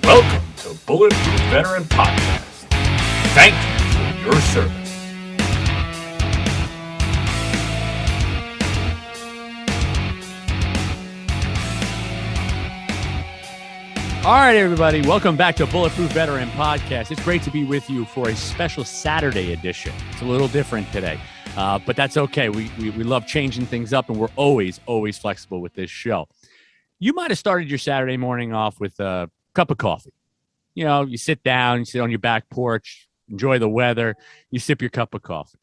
Welcome to Bulletproof Veteran Podcast. Thank you for your service. All right, everybody. Welcome back to Bulletproof Veteran Podcast. It's great to be with you for a special Saturday edition. It's a little different today, but that's okay. We love changing things up, and we're always flexible with this show. You might have started your Saturday morning off with a cup of coffee. You know, you sit down, you sit on your back porch, enjoy the weather, you sip your cup of coffee.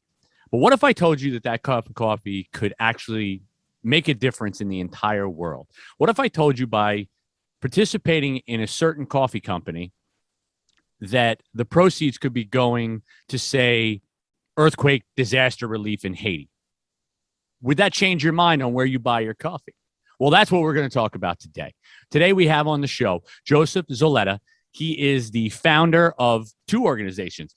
But what if I told you that that cup of coffee could actually make a difference in the entire world? What if I told you by participating in a certain coffee company that the proceeds could be going to, say, earthquake disaster relief in Haiti? Would that change your mind on where you buy your coffee? Well, that's what we're going to talk about today. Today we have on the show Joseph Zoleta. He is the founder of two organizations,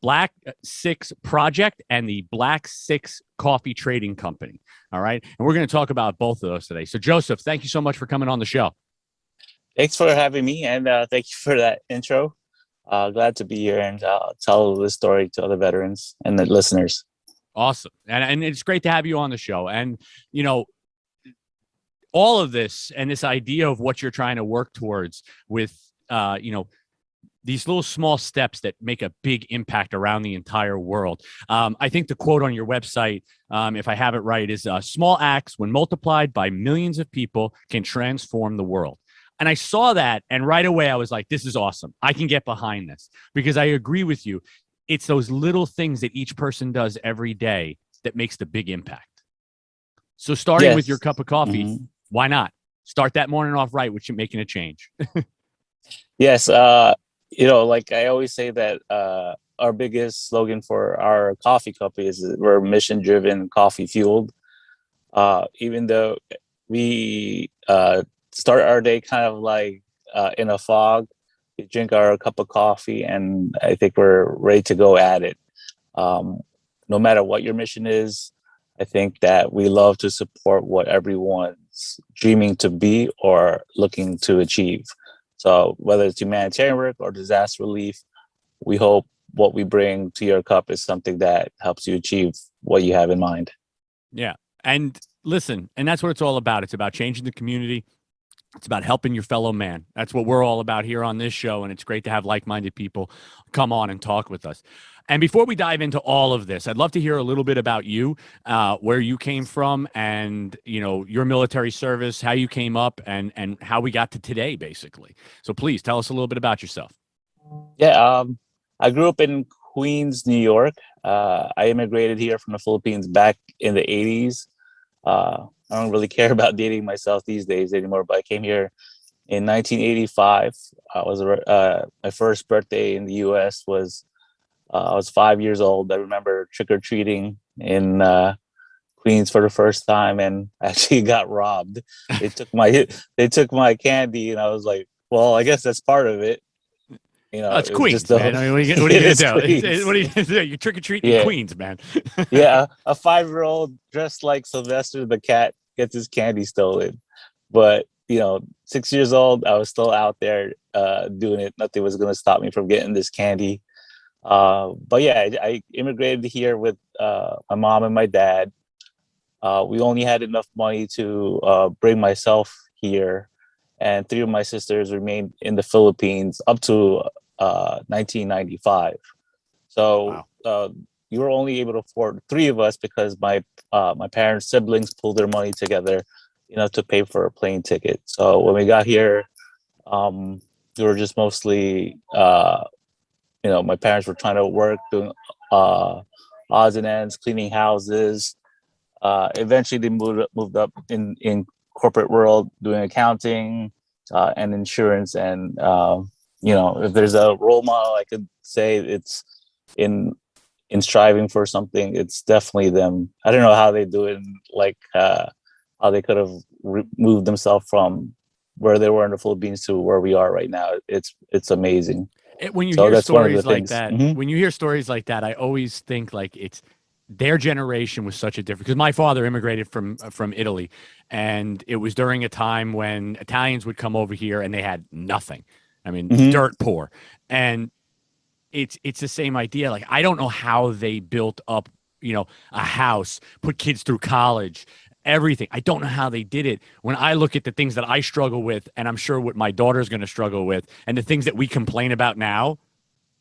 Black Six Project and the Black Six Coffee Trading Company. All right. And we're going to talk about both of those today. So, Joseph, thank you so much for coming on the show. Thanks for having me, and thank you for that intro. Glad to be here and tell this story to other veterans and the listeners. Awesome. And it's great to have you on the show. And, you know, all of this and this idea of what you're trying to work towards with, these little small steps that make a big impact around the entire world. I think the quote on your website, if I have it right, is small acts, when multiplied by millions of people, can transform the world. And I saw that, and right away I was like, this is awesome. I can get behind this, because I agree with you. It's those little things that each person does every day that makes the big impact. So starting with your cup of coffee, why not? Start that morning off right with you making a change. Yes. Like I always say that our biggest slogan for our coffee company is that we're mission-driven, coffee-fueled. Even though we start our day kind of like in a fog, we drink our cup of coffee, and I think we're ready to go at it. No matter what your mission is, I think that we love to support what everyone's dreaming to be or looking to achieve. So whether it's humanitarian work or disaster relief, we hope what we bring to your cup is something that helps you achieve what you have in mind. Yeah. And listen, and that's what it's all about. It's about changing the community. It's about helping your fellow man. That's what we're all about here on this show. And it's great to have like-minded people come on and talk with us. And before we dive into all of this, I'd love to hear a little bit about you, where you came from, and, you know, your military service, how you came up, and how we got to today, basically. So please tell us a little bit about yourself. Yeah. I grew up in Queens, New York. I immigrated here from the Philippines back in the 80s. I don't really care about dating myself these days anymore, but I came here in 1985. My first birthday in the U.S. was I was 5 years old. I remember trick-or-treating in Queens for the first time, and actually got robbed. They took my candy, and I was like, well, I guess that's part of it. You know, it's Queens, man. I mean, what are you going to do? What are you going to do? You're trick-or-treating in Queens, man. Yeah, a 5-year-old dressed like Sylvester the cat gets his candy stolen. But, 6 years old, I was still out there doing it. Nothing was going to stop me from getting this candy. But yeah, I immigrated here with my mom and my dad. We only had enough money to bring myself here, and 3 of my sisters remained in the Philippines up to 1995. So wow. You were only able to afford 3 of us because my parents' siblings pulled their money together, to pay for a plane ticket. So when we got here, we were just mostly, my parents were trying to work, doing odds and ends, cleaning houses. Eventually, they moved up in corporate world, doing accounting and insurance. And if there's a role model, I could say it's in striving for something. It's definitely them. I don't know how they do it, like how they could have moved themselves from where they were in the Philippines to where we are right now. It's amazing. When you hear stories like that, when you hear stories like that, I always think like it's their generation was such a different, because my father immigrated from Italy, and it was during a time when Italians would come over here and they had nothing. I mean, Mhm. dirt poor. And it's the same idea. Like, I don't know how they built up, a house, put kids through college, everything. I don't know how they did it. When I look at the things that I struggle with, and I'm sure what my daughter's going to struggle with, and the things that we complain about now,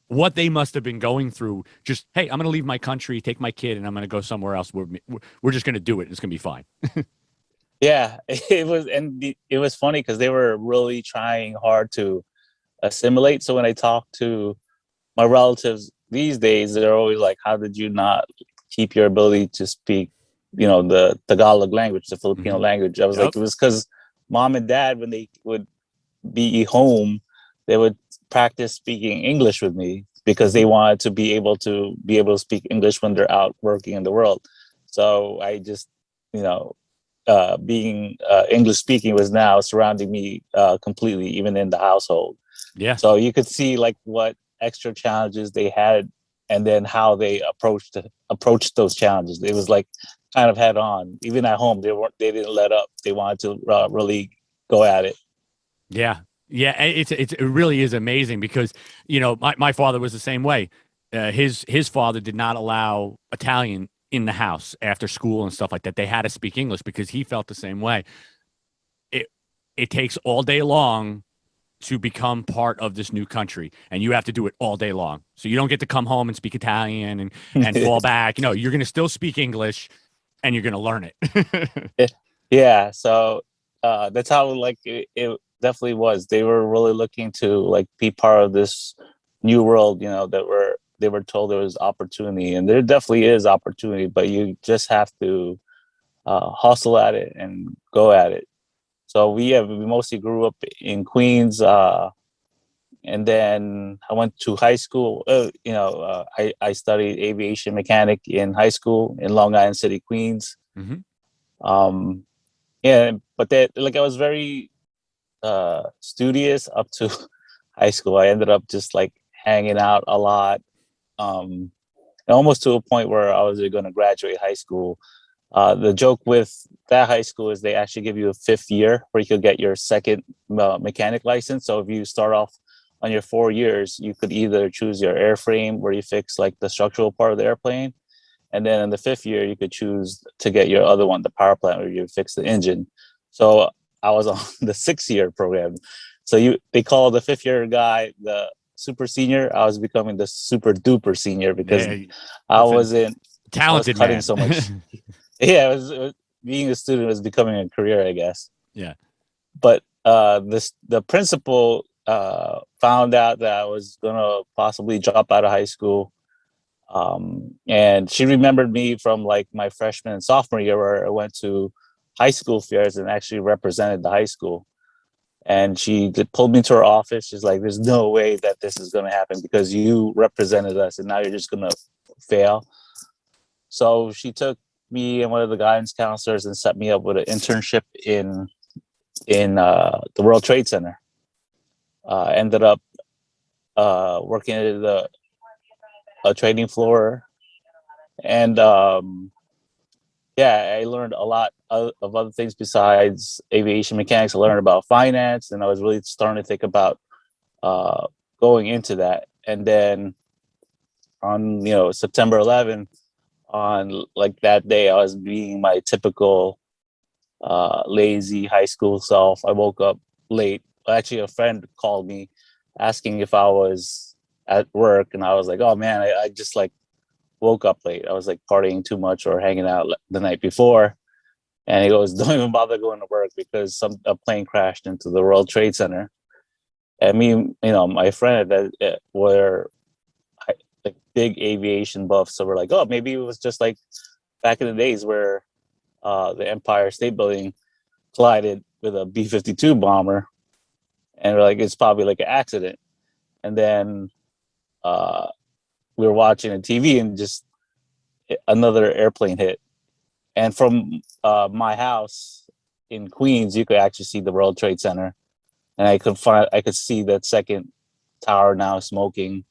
what they must have been going through. Just, hey, I'm going to leave my country, take my kid, and I'm going to go somewhere else. We're just going to do it. It's going to be fine. Yeah, it was funny because they were really trying hard to assimilate. So when I talk to my relatives these days, they're always like, "How did you not keep your ability to speak, the Tagalog language, the Filipino Mhm. language?" I was Yep. like, it was because mom and dad, when they would be home, they would practice speaking English with me because they wanted to be able to speak English when they're out working in the world. So I just, you know, being English speaking was now surrounding me completely, even in the household. Yeah. So you could see like what extra challenges they had, and then how they approached those challenges. It was like kind of head on. Even at home, they didn't let up. They wanted to really go at it. Yeah. Yeah. It really is amazing because, my father was the same way. His father did not allow Italian in the house after school and stuff like that. They had to speak English because he felt the same way. It it takes all day long to become part of this new country, and you have to do it all day long. So you don't get to come home and speak Italian and fall back. You're going to still speak English, and you're going to learn it. Yeah, so that's how like it definitely was. They were really looking to like be part of this new world, they were told there was opportunity, and there definitely is opportunity, but you just have to hustle at it and go at it. So we mostly grew up in Queens, and then I went to high school. I studied aviation mechanic in high school in Long Island City, Queens. Hmm. Um, yeah, but that like I was very studious up to high school. I ended up just like hanging out a lot, um, and almost to a point where I was going to graduate high school. The joke with that high school is they actually give you a fifth year where you could get your second mechanic license. So if you start off on your 4 years, you could either choose your airframe where you fix like the structural part of the airplane, and then in the fifth year you could choose to get your other one, the power plant, where you fix the engine. So I was on the 6 year program. So they call the fifth year guy the super senior. I was becoming the super duper senior because Yeah, I that's a wasn't I was talented cutting man. so much. Yeah, being a student was becoming a career, I guess. Yeah. But the principal found out that I was gonna possibly drop out of high school, and she remembered me from like my freshman and sophomore year, where I went to high school fairs and actually represented the high school. And she pulled me to her office. She's like, "There's no way that this is gonna happen because you represented us, and now you're just gonna fail." So she took me and one of the guidance counselors and set me up with an internship in the World Trade Center. Ended up working at a trading floor, and yeah, I learned a lot of other things besides aviation mechanics. I learned about finance, and I was really starting to think about uh, going into that. And then on September 11th, on like that day, I was being my typical lazy high school self. I woke up late. Actually, a friend called me asking if I was at work, and I was like, "Oh man, I just like woke up late. I was like partying too much or hanging out the night before." And he goes, "Don't even bother going to work because a plane crashed into the World Trade Center." And me, my friend that were like big aviation buffs, so we're like, "Oh, maybe it was just like back in the days where the Empire State Building collided with a B-52 bomber," and we're like, "It's probably like an accident." And then uh, we were watching a TV, and just another airplane hit. And from my house in Queens, you could actually see the World Trade Center, and I could see that second tower now smoking,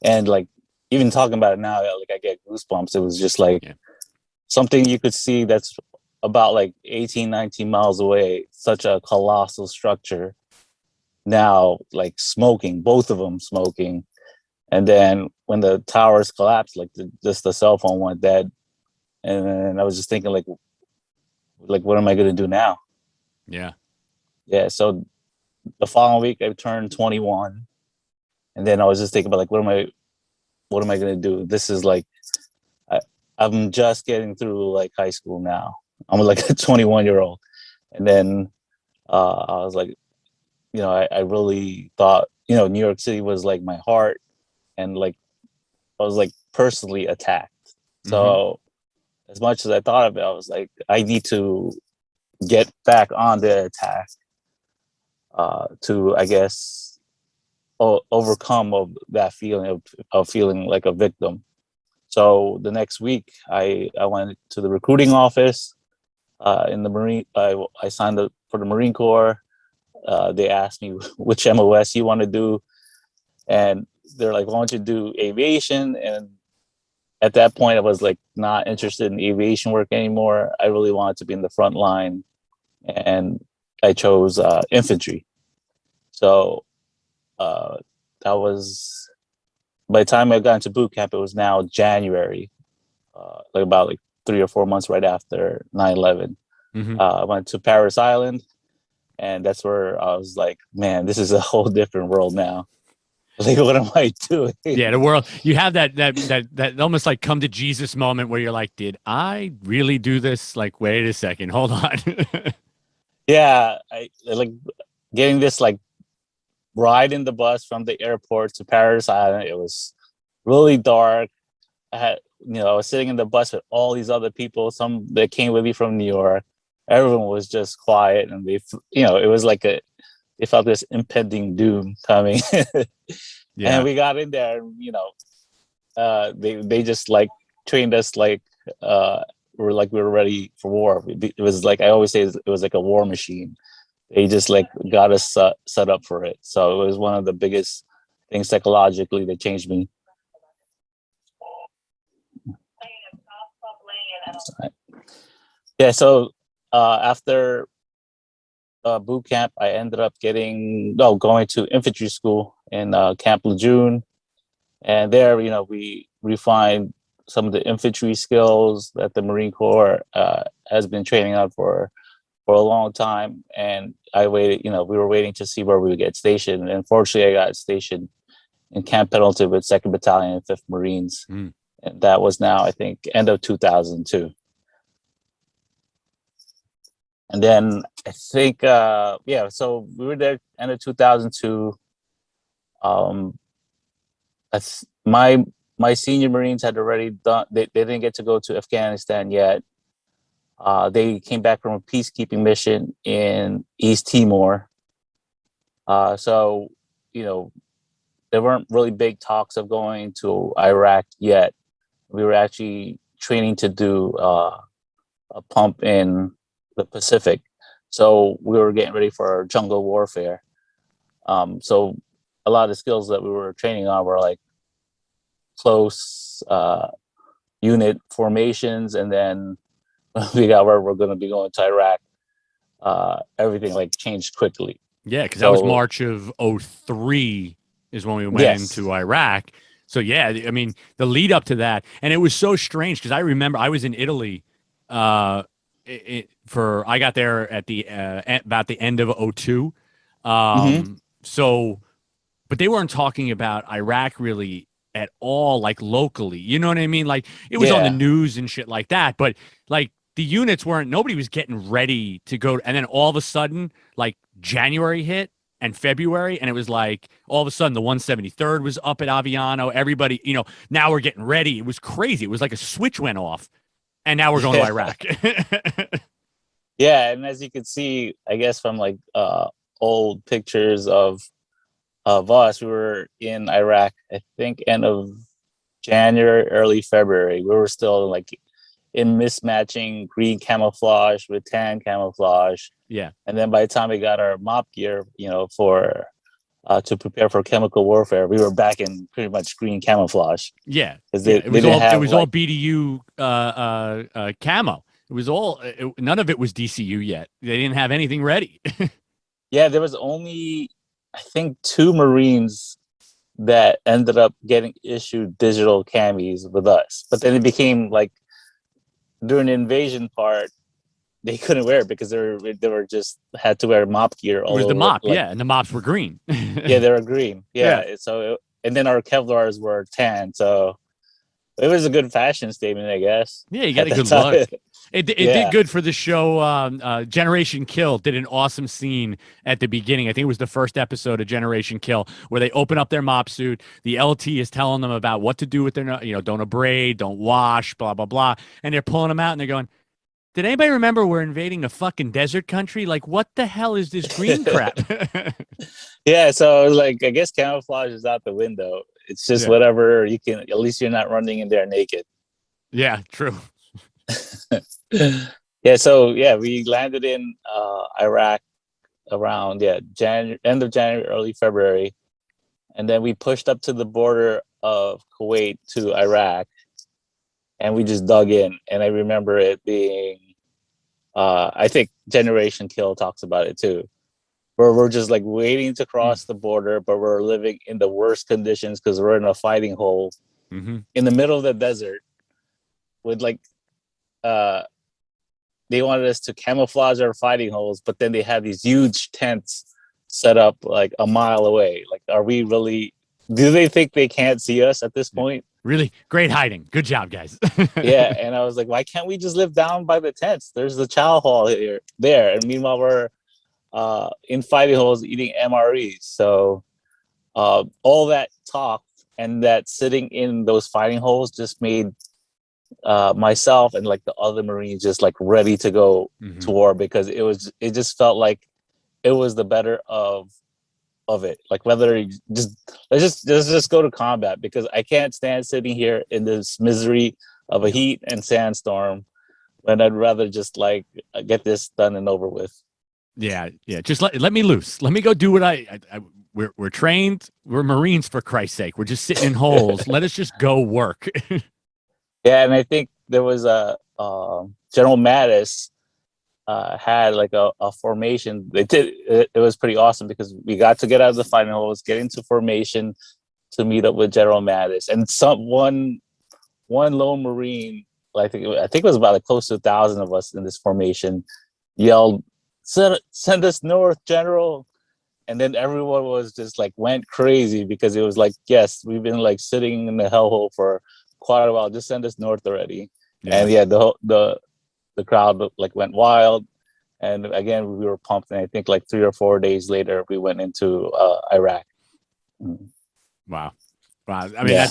and like even talking about it now, like I get goosebumps. It was just like Yeah. something you could see that's about like 18, 19 miles away, such a colossal structure now like smoking, both of them smoking. And then when the towers collapsed, like just the cell phone went dead. And then I was just thinking like what am I going to do now? Yeah. Yeah. So the following week I turned 21. And then I was just thinking about like, what am I going to do? This is like, I'm just getting through like high school now. I'm like a 21-year-old. And then I was like, I really thought, New York City was like my heart, and like I was like personally attacked. So as much as I thought of it, I was like, I need to get back on the attack to, I guess, overcome of that feeling of feeling like a victim. So the next week, I went to the recruiting office in the Marine. I signed up for the Marine Corps. They asked me which MOS you want to do, and they're like, "Why don't you do aviation?" And at that point, I was like not interested in aviation work anymore. I really wanted to be in the front line, and I chose infantry. So that was, by the time I got into boot camp, it was now January, like about like 3 or 4 months right after 9/11. I went to Paris Island, and that's where I was like, man, this is a whole different world now. Like, what am I doing? Yeah, the world. You have that almost like come to Jesus moment where you're like, did I really do this? Like, wait a second, hold on. Yeah, I like getting this like ride in the bus from the airport to Paris Island. It was really dark. I was sitting in the bus with all these other people, some that came with me from New York. Everyone was just quiet, and it was like they felt this impending doom coming. Yeah. And we got in there, and they just like trained us like we were ready for war. It was like, I always say, it was like a war machine. They just like got us set up for it. So it was one of the biggest things psychologically that changed me. Yeah. So after boot camp, I ended up going to infantry school in Camp Lejeune. And there, we refined some of the infantry skills that the Marine Corps has been training on for a long time. And I waited, we were waiting to see where we would get stationed. And unfortunately, I got stationed in Camp Pendleton with 2nd Battalion and 5th Marines. And that was now, I think, end of 2002. And then I think, so we were there end of 2002. That's my senior Marines had already done. They didn't get to go to Afghanistan yet. They came back from a peacekeeping mission in East Timor. So there weren't really big talks of going to Iraq yet. We were actually training to do a pump in the Pacific. So we were getting ready for jungle warfare. So a lot of the skills that we were training on were like close unit formations, and then when we got where we're going to be going to Iraq, everything like changed quickly. Yeah, because that was March of 2003 is when we went into Iraq. So yeah, I mean the lead up to that, and it was so strange because I remember I was in Italy. I got there at about the end of 2002. So, but they weren't talking about Iraq really at all, like locally. You know what I mean? Like it was on the news and shit like that, but like the units nobody was getting ready to go. And then all of a sudden, like January hit and February, and it was like all of a sudden the 173rd was up at Aviano. Everybody, now we're getting ready. It was crazy. It was like a switch went off, and now we're going to Iraq. Yeah, and as you can see, I guess from like old pictures of us, we were in Iraq, I think end of January, early February. We were still like in mismatching green camouflage with tan camouflage. Yeah. And then by the time we got our mop gear, for to prepare for chemical warfare, we were back in pretty much green camouflage. Yeah. It was all BDU camo. It was all none of it was DCU yet. They didn't have anything ready. Yeah, there was only I think 2 Marines that ended up getting issued digital camis with us. But then it became like during the invasion part, they couldn't wear it because they were just had to wear mop gear It all was the over. mop, Like, yeah, and the mops were green. yeah, they were green. Yeah. Yeah. So and then our Kevlars were tan. So it was a good fashion statement, I guess. Yeah, you got At a that good time. look. It did Yeah. good for the show. Generation Kill did an awesome scene at the beginning. I think it was the first episode of Generation Kill where they open up their mop suit. The LT is telling them about what to do with their, don't abrade, don't wash, blah, blah, blah. And they're pulling them out and they're going, did anybody remember we're invading a fucking desert country? Like, what the hell is this green crap? Yeah. So like, I guess camouflage is out the window. It's just Yeah. whatever you can. At least you're not running in there naked. Yeah, true. Yeah. So yeah, we landed in Iraq around end of January, early February, and then we pushed up to the border of Kuwait to Iraq, and we just dug in. And I remember it being, I think Generation Kill talks about it too, where we're just like waiting to cross the border, but we're living in the worst conditions because we're in a fighting hole in the middle of the desert with like, they wanted us to camouflage our fighting holes, but then they had these huge tents set up like a mile away. Like, are we really, do they think they can't see us at this point? Really great hiding. Good job, guys. Yeah. And I was like, why can't we just live down by the tents? There's the chow hall there. And meanwhile, we're in fighting holes eating MREs. So all that talk and that sitting in those fighting holes just made myself and like the other Marines just like ready to go to war, because it just felt like it was the better of it. Like, whether you let's just go to combat, because I can't stand sitting here in this misery of a heat and sandstorm when I'd rather just like get this done and over with. Yeah. Just let me loose. Let me go do what we're trained. We're Marines, for Christ's sake. We're just sitting in holes. Let us just go work. Yeah, and I think there was a General Mattis had like a formation. They did it was pretty awesome, because we got to get out of the fighting holes, get into formation to meet up with General Mattis, and one lone Marine, I think it was about like close to 1,000 of us in this formation, yelled, "Send us north, General!" And then everyone was just like went crazy, because it was like, yes, we've been like sitting in the hellhole for quite a while. Just send us north already. Yeah. And yeah, the crowd like went wild. And again, we were pumped. And I think like 3 or 4 days later, we went into Iraq. Wow. I mean,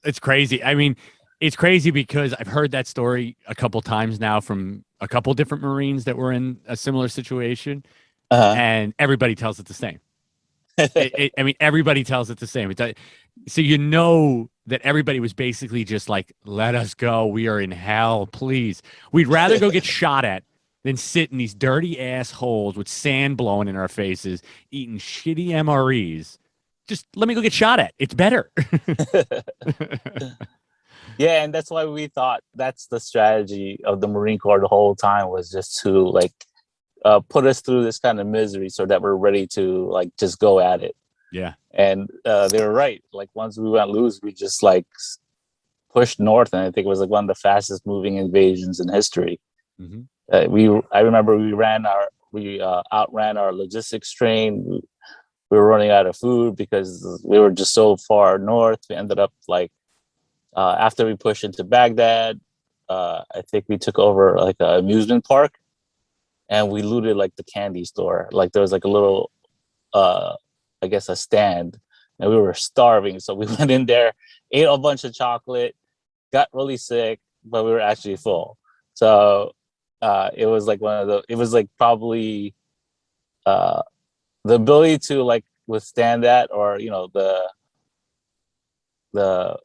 it's crazy. I mean, it's crazy because I've heard that story a couple times now from a couple different Marines that were in a similar situation. And everybody tells it the same. I mean, everybody tells it the same. So you know that everybody was basically just like, let us go. We are in hell, please. We'd rather go get shot at than sit in these dirty assholes with sand blowing in our faces, eating shitty MREs. Just let me go get shot at. It's better. Yeah, and that's why we thought that's the strategy of the Marine Corps the whole time, was just to like put us through this kind of misery so that we're ready to like just go at it. Yeah. And they were right. Like, once we went loose, we just like pushed north, and I think it was like one of the fastest moving invasions in history. I remember we outran our logistics train. We were running out of food because we were just so far north. We ended up like after we pushed into Baghdad, I think we took over like an amusement park, and we looted like the candy store. Like, there was like a little I guess a stand, and we were starving, so we went in there, ate a bunch of chocolate, got really sick, but we were actually full. So it was like it was like probably the ability to like withstand that, or the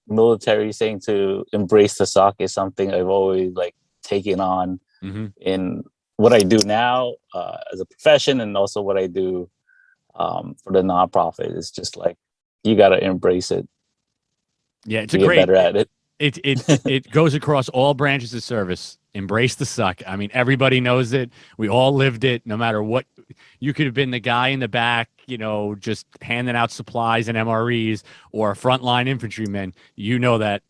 military saying to embrace the suck, is something I've always like taken on in what I do now as a profession, and also what I do for the nonprofit. It's just like, you got to embrace it. Yeah, it's get better at it. It goes across all branches of service. Embrace the suck. I mean, everybody knows it. We all lived it. No matter what, you could have been the guy in the back, just handing out supplies and MREs, or a frontline infantryman. You know that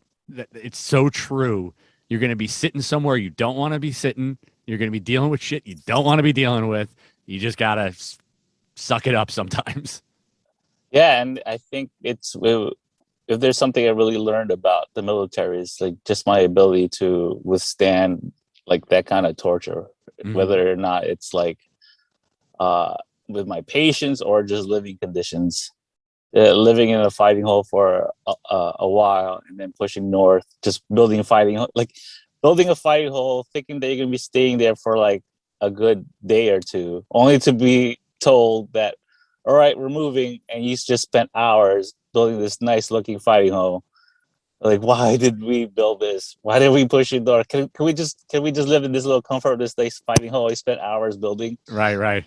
it's so true. You're going to be sitting somewhere you don't want to be sitting. You're going to be dealing with shit you don't want to be dealing with. You just gotta suck it up sometimes. Yeah, and I think if there's something I really learned about the military is like just my ability to withstand like that kind of torture, whether or not it's like with my patients or just living conditions. Living in a fighting hole for a while and then pushing north, just building a fighting hole, thinking that you're gonna be staying there for like a good day or two, only to be told that, all right, we're moving, and you just spent hours building this nice looking fighting hole. Like, why did we build this? Why did we push it north? Can we just live in this little comfort of this nice fighting hole we spent hours building? Right.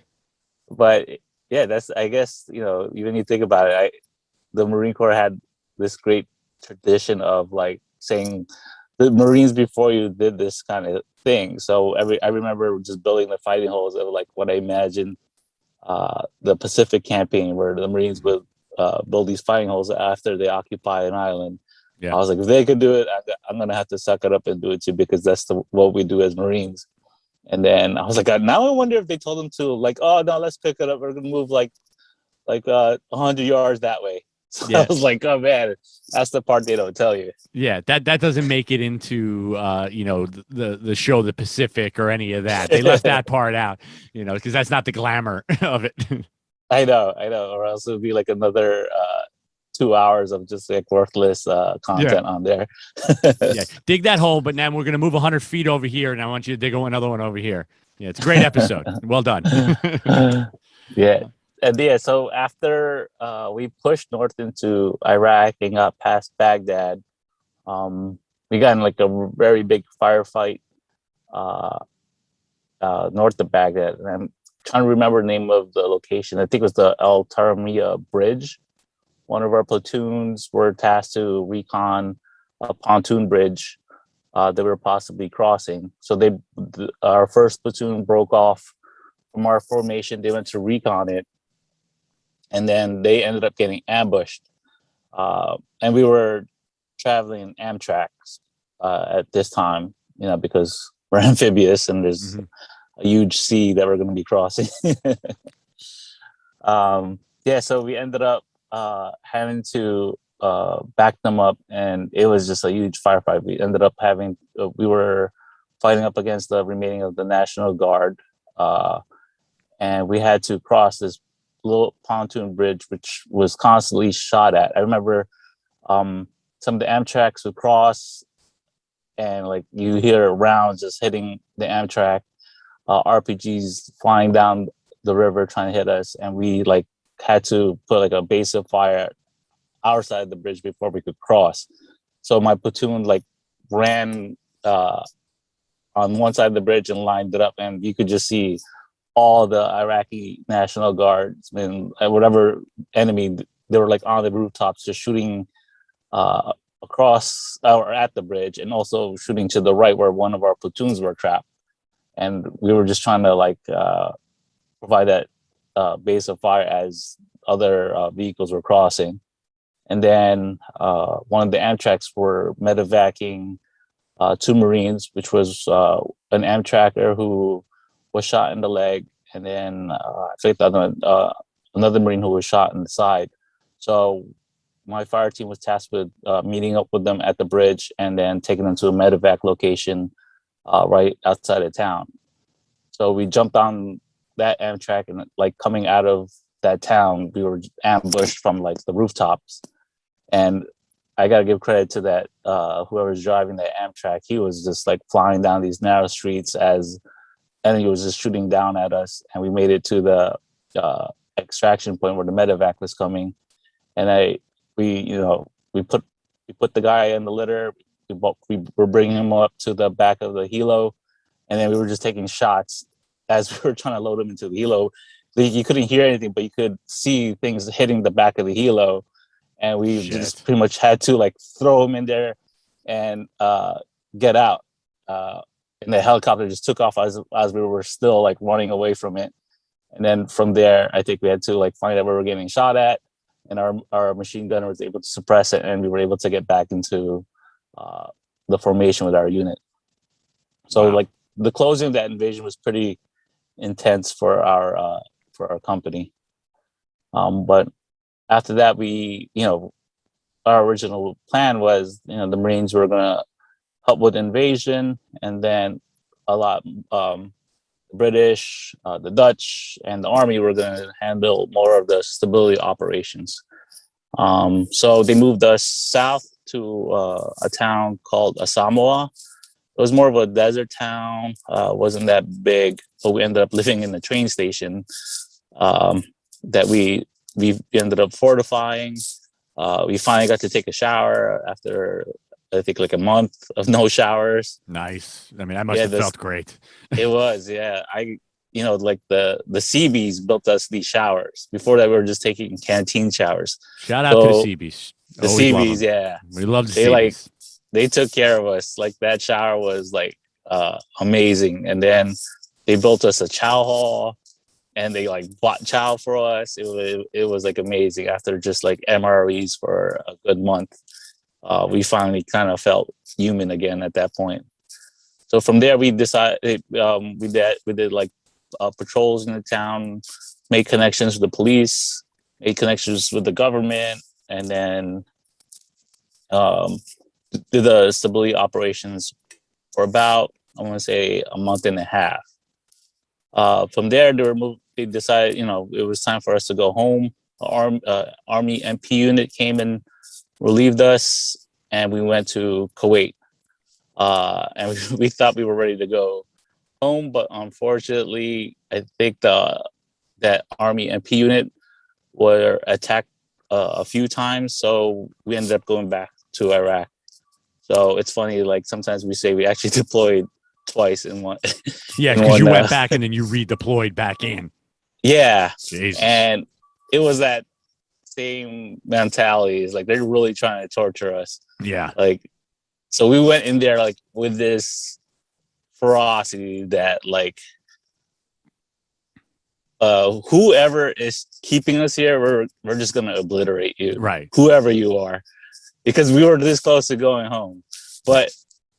But yeah, that's, I guess, when you think about it, the Marine Corps had this great tradition of like saying the Marines before you did this kind of thing. So I remember just building the fighting holes of like what I imagined the Pacific campaign, where the Marines would build these fighting holes after they occupy an island. Yeah. I was like, if they could do it, I'm gonna have to suck it up and do it too, because that's what we do as Marines. And then I was like, now I wonder if they told them to like, oh no, let's pick it up. We're gonna move like 100 yards that way. So Yeah. I was like, oh man, that's the part they don't tell you. Yeah, that doesn't make it into the show The Pacific or any of that. They left that part out, because that's not the glamour of it. I know, or else it would be like another 2 hours of just like worthless content on there. Yeah, dig that hole, but now we're gonna move 100 feet over here, and I want you to dig another one over here. Yeah, it's a great episode. Well done. Yeah. And yeah, so after we pushed north into Iraq and got past Baghdad, we got in like a very big firefight north of Baghdad. And I'm trying to remember the name of the location. I think it was the El Taramia Bridge. One of our platoons were tasked to recon a pontoon bridge that we were possibly crossing. So our first platoon broke off from our formation. They went to recon it. And then they ended up getting ambushed. And we were traveling Amtraks at this time, because we're amphibious and there's a huge sea that we're going to be crossing. So we ended up having to back them up, and it was just a huge firefight. We ended up we were fighting up against the remaining of the National Guard, and we had to cross this little pontoon bridge, which was constantly shot at. I remember some of the Amtraks would cross, and like you hear rounds just hitting the Amtrak, RPGs flying down the river trying to hit us, and we like had to put like a base of fire our side of the bridge before we could cross. So my platoon like ran on one side of the bridge and lined it up, and you could just see all the Iraqi National Guards and whatever enemy, they were like on the rooftops just shooting across or at the bridge, and also shooting to the right where one of our platoons were trapped. And we were just trying to like provide that base of fire as other vehicles were crossing. And then one of the Amtraks were medevacing 2 Marines, which was an Amtracker who was shot in the leg, and then I think another Marine who was shot in the side. So my fire team was tasked with meeting up with them at the bridge and then taking them to a medevac location right outside of town. So we jumped on that Amtrak, and like coming out of that town, we were ambushed from like the rooftops. And I gotta give credit to that whoever's driving that Amtrak. He was just like flying down these narrow streets as enemy was just shooting down at us, and we made it to the extraction point where the medevac was coming. And we put the guy in the litter. We were bringing him up to the back of the helo, and then we were just taking shots as we were trying to load him into the helo. You couldn't hear anything, but you could see things hitting the back of the helo, and we just pretty much had to like throw him in there and get out. and the helicopter just took off as we were still like running away from it. And then from there, I think we had to like find out where we were getting shot at, and our machine gunner was able to suppress it, and we were able to get back into the formation with our unit. So like the closing of that invasion was pretty intense for our company. But after that, we, our original plan was, the Marines were gonna help with invasion, and then a lot British, the Dutch, and the Army were going to handle more of the stability operations. So they moved us south to a town called Samoa. It was more of a desert town, wasn't that big, but we ended up living in the train station that we ended up fortifying. We finally got to take a shower after, I think, like a month of no showers. Nice. I mean, that must have felt great. It was, yeah. Like the Seabees built us these showers. Before that, we were just taking canteen showers. Shout out to the Seabees. The Seabees, yeah. We love the Seabees. They took care of us. Like that shower was like amazing. And then they built us a chow hall, and they like bought chow for us. It was like amazing. After just like MREs for a good month, we finally kind of felt human again at that point. So from there, we decided we did like patrols in the town, made connections with the police, made connections with the government, and then did the stability operations for about, I want to say, a month and a half. From there, they decided, it was time for us to go home. Army MP unit came and relieved us, and we went to Kuwait. And we thought we were ready to go home, but unfortunately, I think that Army MP unit were attacked a few times, so we ended up going back to Iraq. So it's funny, like sometimes we say we actually deployed twice in one. Yeah, because you went back and then you redeployed back in. Yeah, Jesus. And it was that same mentality. It's like they're really trying to torture us. Yeah, like. So we went in there like with this ferocity that like whoever is keeping us here, we're just gonna obliterate you, right? Whoever you are, because we were this close to going home. But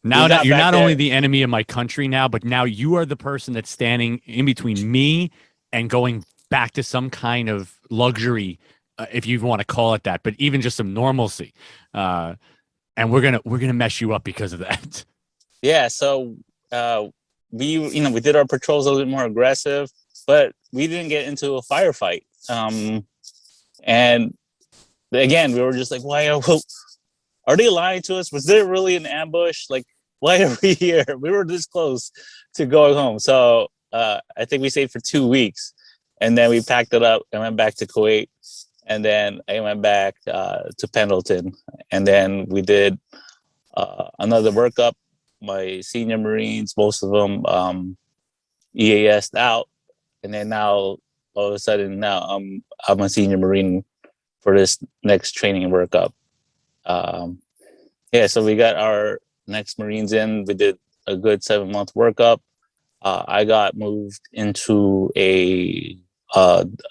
now that you're not only the enemy of my country now, but now you are the person that's standing in between me and going back to some kind of luxury, if you want to call it that, but even just some normalcy. And we're gonna mess you up because of that. Yeah. So we did our patrols a little bit more aggressive, but we didn't get into a firefight. And again, we were just like, why are they lying to us? Was there really an ambush? Like, why are we here? We were this close to going home. So I think we stayed for 2 weeks, and then we packed it up and went back to Kuwait. And then I went back to Pendleton, and then we did another workup. My senior Marines, most of them EAS'd out, and then now all of a sudden now I'm a senior Marine for this next training workup. So we got our next Marines in. We did a good 7-month workup. I got moved into a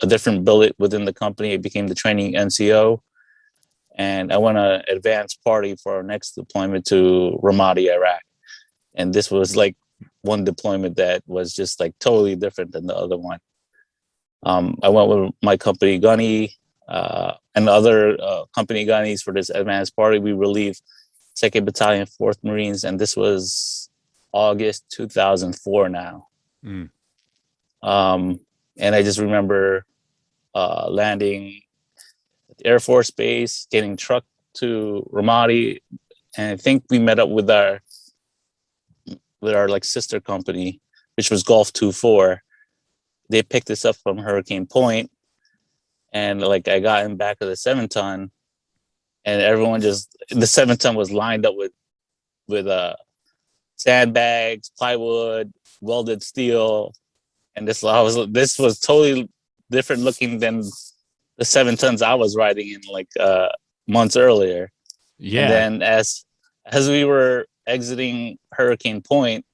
different billet within the company. It became the training NCO, and I went on an advanced party for our next deployment to Ramadi, Iraq. And this was like one deployment that was just like totally different than the other one. I went with my company gunny and other company gunnies for this advanced party. We relieved 2nd Battalion, 4th Marines, and this was August 2004 now. And I just remember landing at the Air Force Base, getting trucked to Ramadi, and I think we met up with our like sister company, which was Gulf 24. They picked us up from Hurricane Point, and like I got in back of the 7-ton, and everyone the 7-ton was lined up with sandbags, plywood, welded steel. And this was totally different looking than the 7-tons I was riding in like months earlier. Yeah. And then as we were exiting Hurricane Point,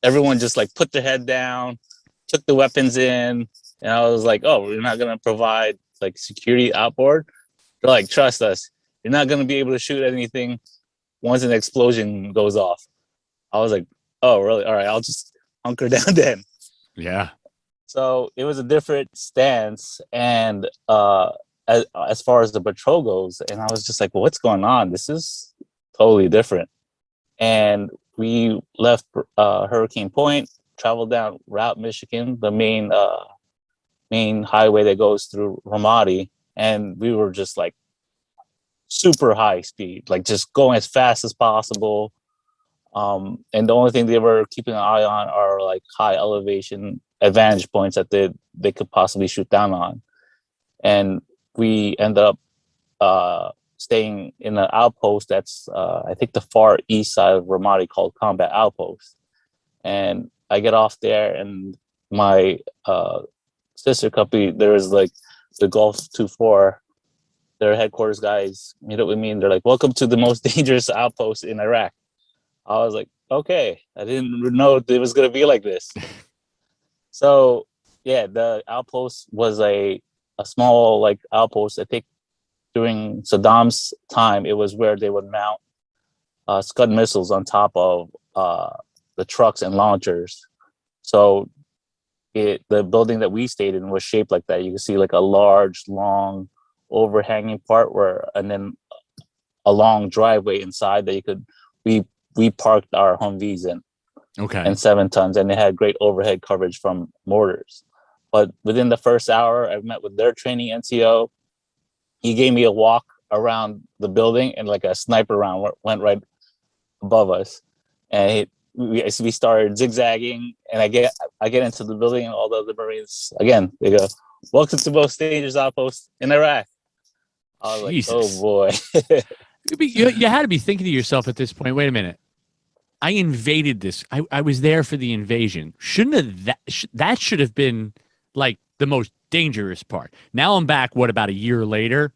everyone just like put their head down, took the weapons in, and I was like, "Oh, we're not gonna provide like security outboard." They're like, "Trust us, you're not gonna be able to shoot anything once an explosion goes off." I was like, "Oh, really? All right, I'll just hunker down then." Yeah. So it was a different stance, and as far as the patrol goes, and I was just like, well, "What's going on? This is totally different." And we left Hurricane Point, traveled down Route Michigan, the main highway that goes through Ramadi, and we were just like super high speed, like just going as fast as possible. And the only thing they were keeping an eye on are like high elevation advantage points that they could possibly shoot down on. And we ended up staying in an outpost that's I think the far east side of Ramadi called Combat Outpost. And I get off there, and my sister company, there is like the Gulf 2-4, their headquarters guys meet up with me, and they're like, "Welcome to the most dangerous outpost in Iraq." I was like, "Okay, I didn't know it was gonna be like this." So yeah, the outpost was a small like outpost. I think during Saddam's time, it was where they would mount Scud missiles on top of the trucks and launchers. So the building that we stayed in was shaped like that. You can see like a large, long, overhanging part and then a long driveway inside that we parked our Humvees in. Okay. And 7 tons, and they had great overhead coverage from mortars. But within the first hour, I met with their training NCO. He gave me a walk around the building, and like a sniper round went right above us. And we started zigzagging, and I get into the building, and all the other Marines, again, they go, "Welcome to most dangerous outpost in Iraq." I was Jesus. like, "Oh boy." You had to be thinking to yourself at this point, wait a minute. I invaded this. I was there for the invasion. Shouldn't have that should have been like the most dangerous part. Now I'm back, what, about a year later?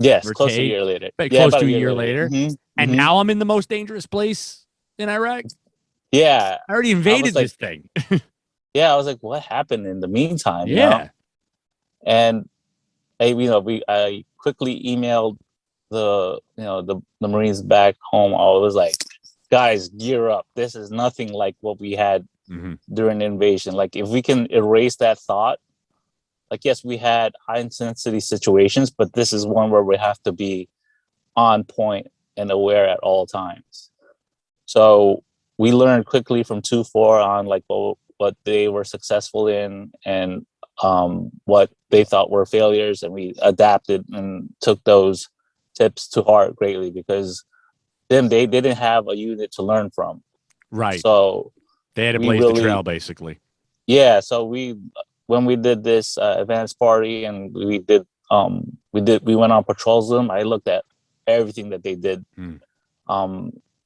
Yes, close to a year later. Close to a year later. Mm-hmm. And now I'm in the most dangerous place in Iraq? Yeah. I already invaded this thing. Yeah, I was like, what happened in the meantime? Yeah. You know? And I quickly emailed the Marines back home. I was like, "Guys, gear up. This is nothing like what we had during the invasion. Like, if we can erase that thought, like, yes, we had high intensity situations, but this is one where we have to be on point and aware at all times." So we learned quickly from 2-4 on like what they were successful in, and what they thought were failures, and we adapted and took those tips to heart greatly, because they didn't have a unit to learn from. Right. So they had to blaze the trail, basically. Yeah. So when we did this advanced party, and we went on patrols with them, I looked at everything that they did.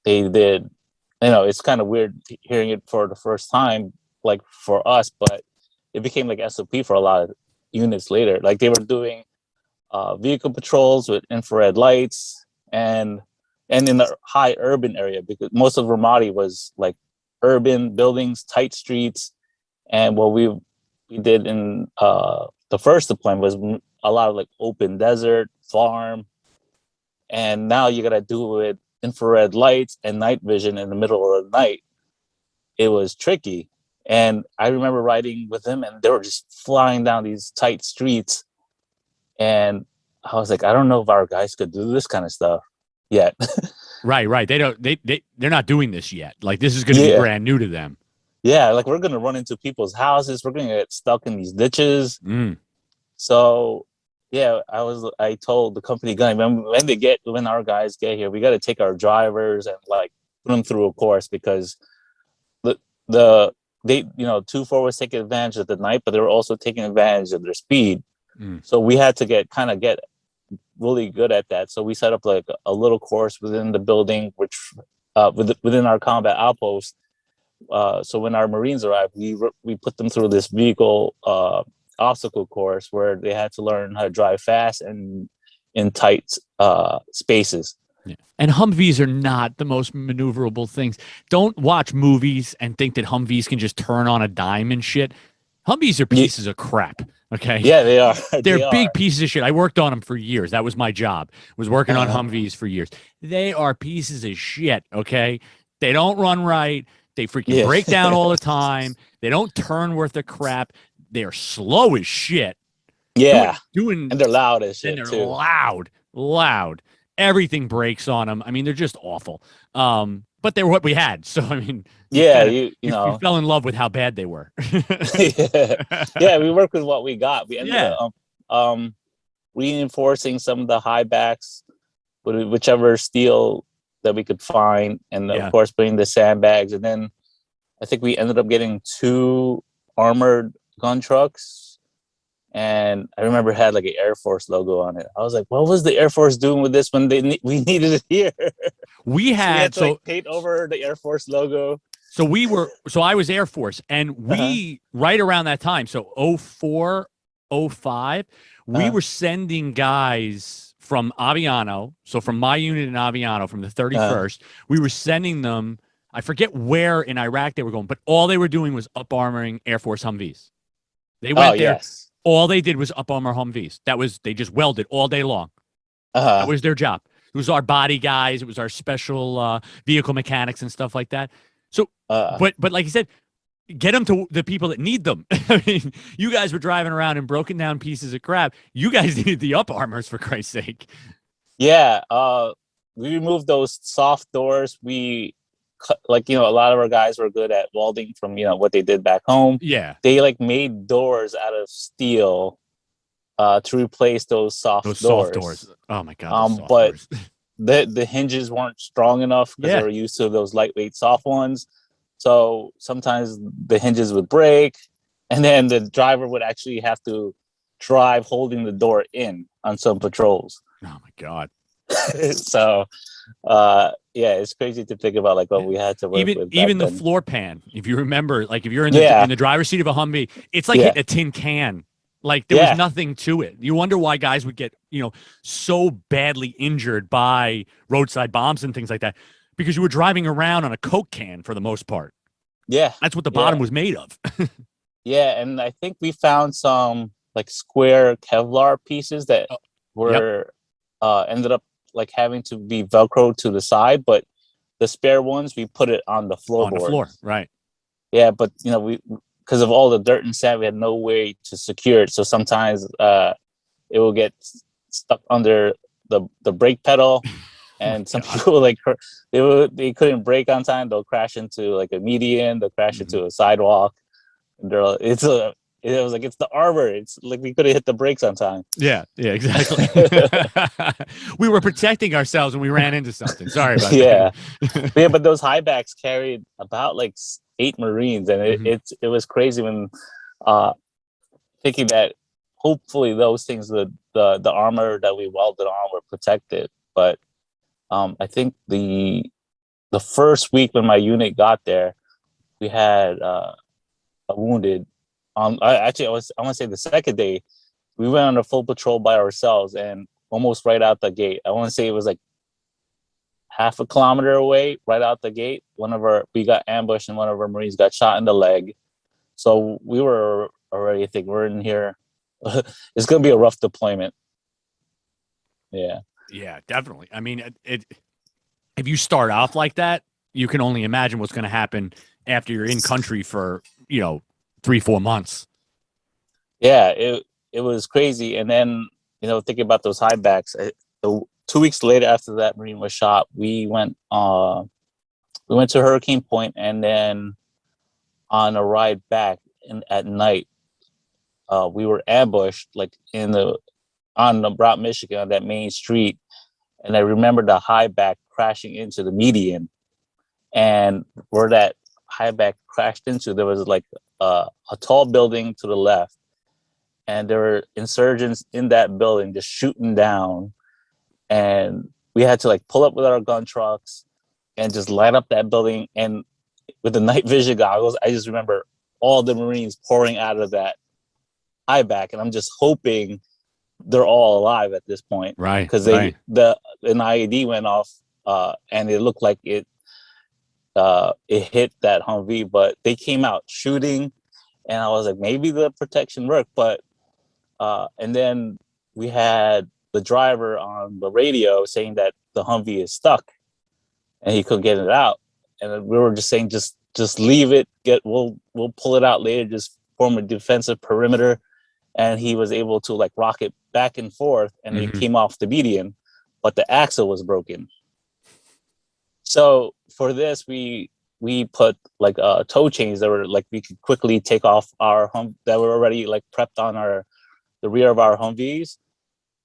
They did, it's kind of weird hearing it for the first time, like for us, but it became like SOP for a lot of units later. Like, they were doing vehicle patrols with infrared lights, and in the high urban area, because most of Ramadi was like urban buildings, tight streets. And what we did in the first deployment was a lot of like open desert, farm. And now you got to do with infrared lights and night vision in the middle of the night. It was tricky. And I remember riding with them, and they were just flying down these tight streets. And I was like, I don't know if our guys could do this kind of stuff yet. Right. They're not doing this yet. Like, this is going to be brand new to them. Yeah, like, we're going to run into people's houses. We're going to get stuck in these ditches. So, yeah, I told the company guy, when our guys get here, we got to take our drivers and like put them through a course, because they 2-4 was taking advantage of the night, but they were also taking advantage of their speed. So we had to get really good at that. So we set up like a little course within the building, which within our combat outpost. So when our Marines arrived, we put them through this vehicle obstacle course, where they had to learn how to drive fast and in tight spaces. Yeah. And Humvees are not the most maneuverable things. Don't watch movies and think that Humvees can just turn on a dime and shit. Humvees are pieces of crap. Okay. Yeah, they are. They're They big are. pieces of shit. I worked on them for years. That was my job. Was working on Humvees for years. They are pieces of shit. Okay. They don't run right. They freaking Yeah. break down all the time. They don't turn worth of crap. They are slow as shit. Yeah. Doing And they're loud as and shit they're too. loud. Everything breaks on them. I mean, they're just awful. But they were what we had. So I mean, Yeah, you fell in love with how bad they were. yeah. Yeah, we work with what we got. We ended Yeah. up reinforcing some of the high backs with whichever steel that we could find, and of Yeah. course putting the sandbags. And then I think we ended up getting 2 armored gun trucks. And I remember it had like an Air Force logo on it. I was like, what was the Air Force doing with this when we needed it here? We So we had had to like paint over the Air Force logo. so I was Air Force, and we right around that time, so 04, 05, we were sending guys from Aviano, so from my unit in Aviano, from the 31st, we were sending them. I forget where in Iraq they were going, but all they were doing was up armoring Air Force Humvees. They went there. Yes. All they did was up armor Humvees. They just welded all day long. That was their job. It was our body guys. It was our special vehicle mechanics and stuff like that. So, but like you said, get them to the people that need them. I mean, you guys were driving around in broken down pieces of crap. You guys needed the up armors, for Christ's sake. Yeah. We removed those soft doors. We like, a lot of our guys were good at welding from, what they did back home. Yeah. They like made doors out of steel to replace those soft doors. Oh my God. But the hinges weren't strong enough because they were used to those lightweight soft ones. So sometimes the hinges would break, and then the driver would actually have to drive holding the door in on some patrols. Oh my God. So it's crazy to think about like what we had to work with. Even the floor pan, if you remember, like if you're in the driver's seat of a Humvee, it's like hitting a tin can. Like there was nothing to it. You wonder why guys would get, so badly injured by roadside bombs and things like that, because you were driving around on a Coke can for the most part. Yeah. That's what the bottom was made of. Yeah. And I think we found some like square Kevlar pieces that were ended up like having to be Velcro to the side, but the spare ones, we put it on the floorboard. On the floor, right. Yeah. But, we, because of all the dirt and sand, we had no way to secure it. So sometimes it will get stuck under the brake pedal, and some people like they couldn't brake on time. They'll crash into like a median. They'll crash into a sidewalk. And it was like, it's the arbor. It's like we could have hit the brakes on time. Yeah, exactly. We were protecting ourselves when we ran into something. Sorry about that. Yeah, but those high backs carried about like 8 Marines, and it was crazy when thinking that hopefully those things, the armor that we welded on, were protected. But I think the first week when my unit got there, we had a wounded. I want to say the second day, we went on a full patrol by ourselves, and almost right out the gate, I want to say it was like half a kilometer away, right out the gate, we got ambushed, and one of our Marines got shot in the leg. So we were already thinking, we're in here. It's going to be a rough deployment. Yeah. Yeah, definitely. I mean, if you start off like that, you can only imagine what's going to happen after you're in country for, 3-4 months. Yeah, it was crazy. And then, thinking about those high backs, 2 weeks later after that Marine was shot, we went to Hurricane Point, and then on a ride back at night, we were ambushed like on the Broad, Michigan, on that main street. And I remember the high back crashing into the median, and where that high back crashed into, there was like a tall building to the left, and there were insurgents in that building just shooting down, and we had to like pull up with our gun trucks and just light up that building. And with the night vision goggles, I just remember all the Marines pouring out of that high back, and I'm just hoping they're all alive at this point, right? Because an IED went off, and it looked like it hit that Humvee, but they came out shooting, and I was like, maybe the protection worked, but and then we had the driver on the radio saying that the Humvee is stuck and he couldn't get it out, and we were just saying, just leave it, we'll pull it out later, just form a defensive perimeter. And he was able to like rock it back and forth, and it came off the median, but the axle was broken. So for this, we put like tow chains that were like we could quickly take off our that were already like prepped on the rear of our Humvees.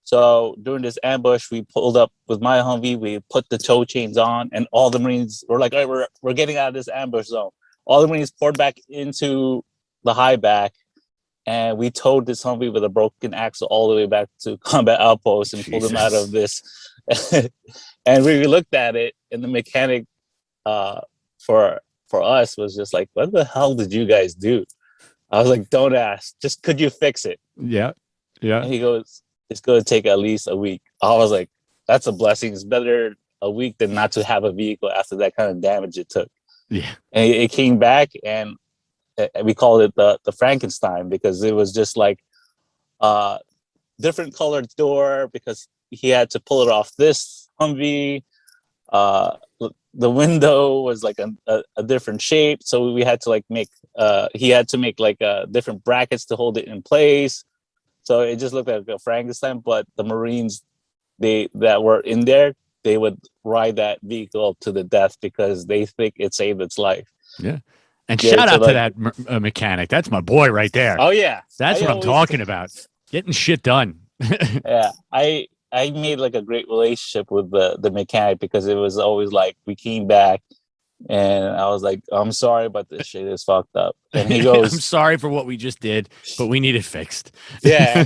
So during this ambush, we pulled up with my Humvee, we put the tow chains on, and all the Marines were like, all right, we're getting out of this ambush zone. All the Marines poured back into the high back, and we towed this Humvee with a broken axle all the way back to combat outpost and pulled them out of this. And we looked at it, and the mechanic for us was just like, what the hell did you guys do? I was like, don't ask, just could you fix it? Yeah. And he goes, it's going to take at least a week. I was like, that's a blessing. It's better a week than not to have a vehicle after that kind of damage it took. Yeah. And it came back, and we called it the Frankenstein, because it was just like different colored door, because he had to pull it off this Humvee. The window was like a different shape, so we had to like make he had to make like different brackets to hold it in place. So it just looked like a Frankenstein. But the Marines, that were in there, they would ride that vehicle to the death because they think it saved its life. Yeah. And shout out to that mechanic. That's my boy right there. Oh yeah, that's what I'm talking about. Getting shit done. Yeah, I made like a great relationship with the mechanic, because it was always like we came back, and I was like, I'm sorry, but this shit is fucked up. And he goes, I'm sorry for what we just did, but we need it fixed. Yeah,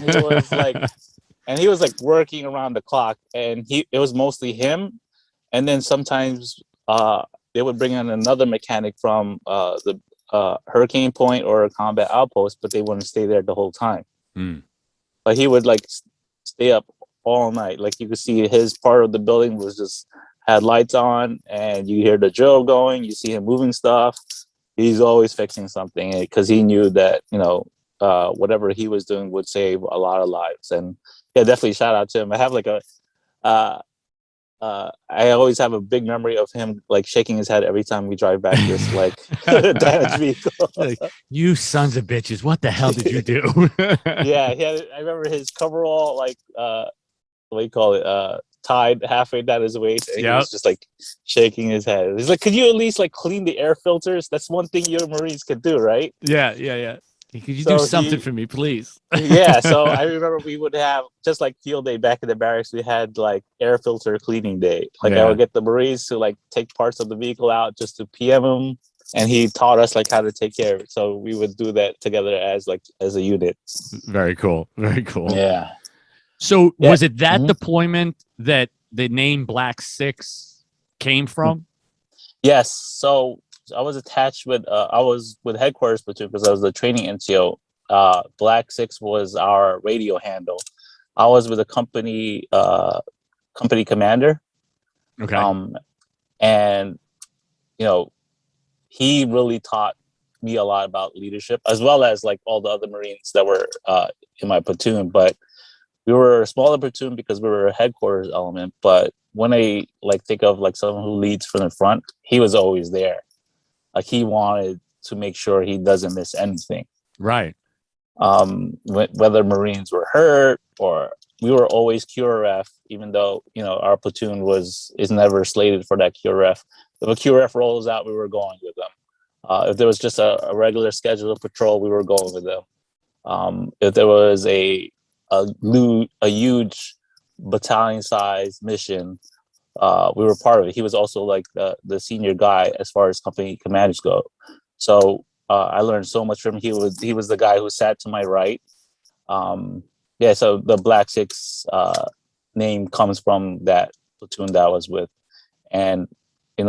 and he was like working around the clock, and it was mostly him, and then sometimes they would bring in another mechanic from the hurricane point or a combat outpost, but they wouldn't stay there the whole time. But he would like stay up all night. Like you could see his part of the building was just had lights on, and you hear the drill going, you see him moving stuff. He's always fixing something, because he knew that, whatever he was doing would save a lot of lives. And yeah, definitely shout out to him. I have like I always have a big memory of him like shaking his head every time we drive back this like damaged vehicle. Like, you sons of bitches, what the hell did you do? Yeah, I remember his coverall like what do you call it? Tied halfway down his waist, and he was just like shaking his head. He's like, could you at least like clean the air filters? That's one thing your Marines could do, right? Yeah. Could you do something for me, please? Yeah, so I remember we would have just like field day back in the barracks. We had like air filter cleaning day. Like I would get the Marines to like take parts of the vehicle out just to PM them, and he taught us like how to take care of it. So we would do that together as a unit. Very cool. Very cool. Yeah. So was it that deployment that the name Black 6 came from? Yes. So I was attached with I was with headquarters platoon because I was the training NCO. Black 6 was our radio handle. I was with a company commander. Okay. And he really taught me a lot about leadership, as well as like all the other Marines that were in my platoon. But we were a smaller platoon because we were a headquarters element. But when I like think of like someone who leads from the front, he was always there. Like he wanted to make sure he doesn't miss anything. Right. Whether Marines were hurt, or we were always QRF, even though our platoon is never slated for that QRF. If a QRF rolls out, we were going with them. If there was just a regular scheduled patrol, we were going with them. If there was a huge battalion-sized mission, we were part of it. He was also like the senior guy as far as company commanders go. So I learned so much from him. He was the guy who sat to my right. So the Black 6 name comes from that platoon that I was with. And you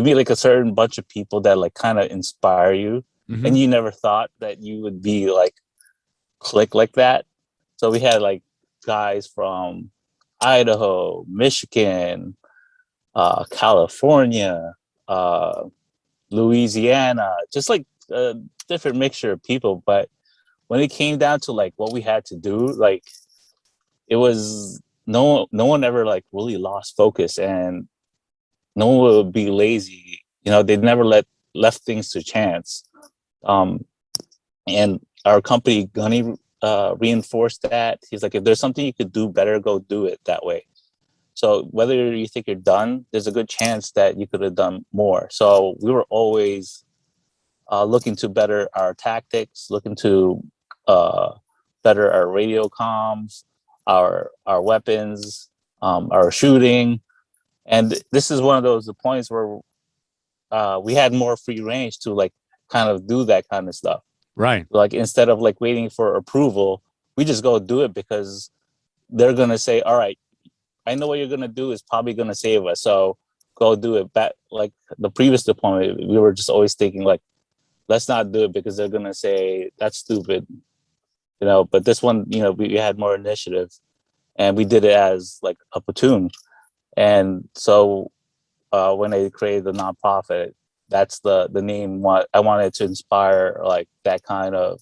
meet like a certain bunch of people that like kind of inspire you, and you never thought that you would be like click like that. So we had like guys from Idaho, Michigan, California, Louisiana, just like a different mixture of people. But when it came down to like what we had to do, like it was no one ever like really lost focus, and no one would be lazy. They'd never left things to chance. And our company, Gunny, reinforced that. He's like, if there's something you could do better, go do it that way. So whether you think you're done, there's a good chance that you could have done more. So we were always looking to better our tactics, looking to better our radio comms, our weapons, our shooting. And this is one of those points where we had more free range to like kind of do that kind of stuff. Right. Like instead of like waiting for approval, we just go do it because they're going to say, all right, I know what you're going to do is probably going to save us. So go do it. Back like the previous deployment, we were just always thinking like, let's not do it because they're going to say that's stupid, but this one, we had more initiative and we did it as like a platoon. And so when I created the nonprofit, that's the name. What I wanted to inspire, like that kind of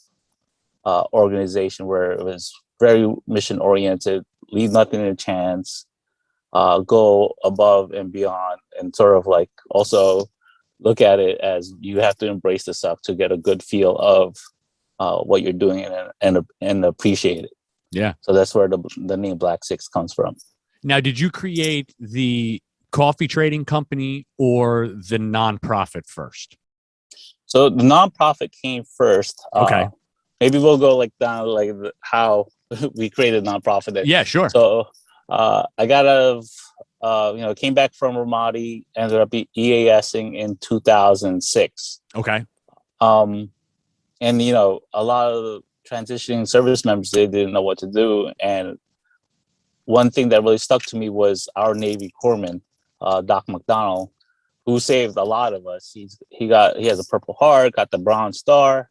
organization where it was very mission oriented, leave nothing to chance, go above and beyond, and sort of like also look at it as you have to embrace the stuff to get a good feel of what you're doing and appreciate it. Yeah. So that's where the name Black Six comes from. Now, did you create the coffee trading company or the nonprofit first? So the nonprofit came first. Okay. Maybe we'll go like down like how we created a nonprofit. Yeah, sure. So I got out of, came back from Ramadi, ended up EASing in 2006. Okay. And, a lot of the transitioning service members, they didn't know what to do. And one thing that really stuck to me was our Navy corpsman, Doc McDonald, who saved a lot of us. He has a Purple Heart, got the Bronze Star,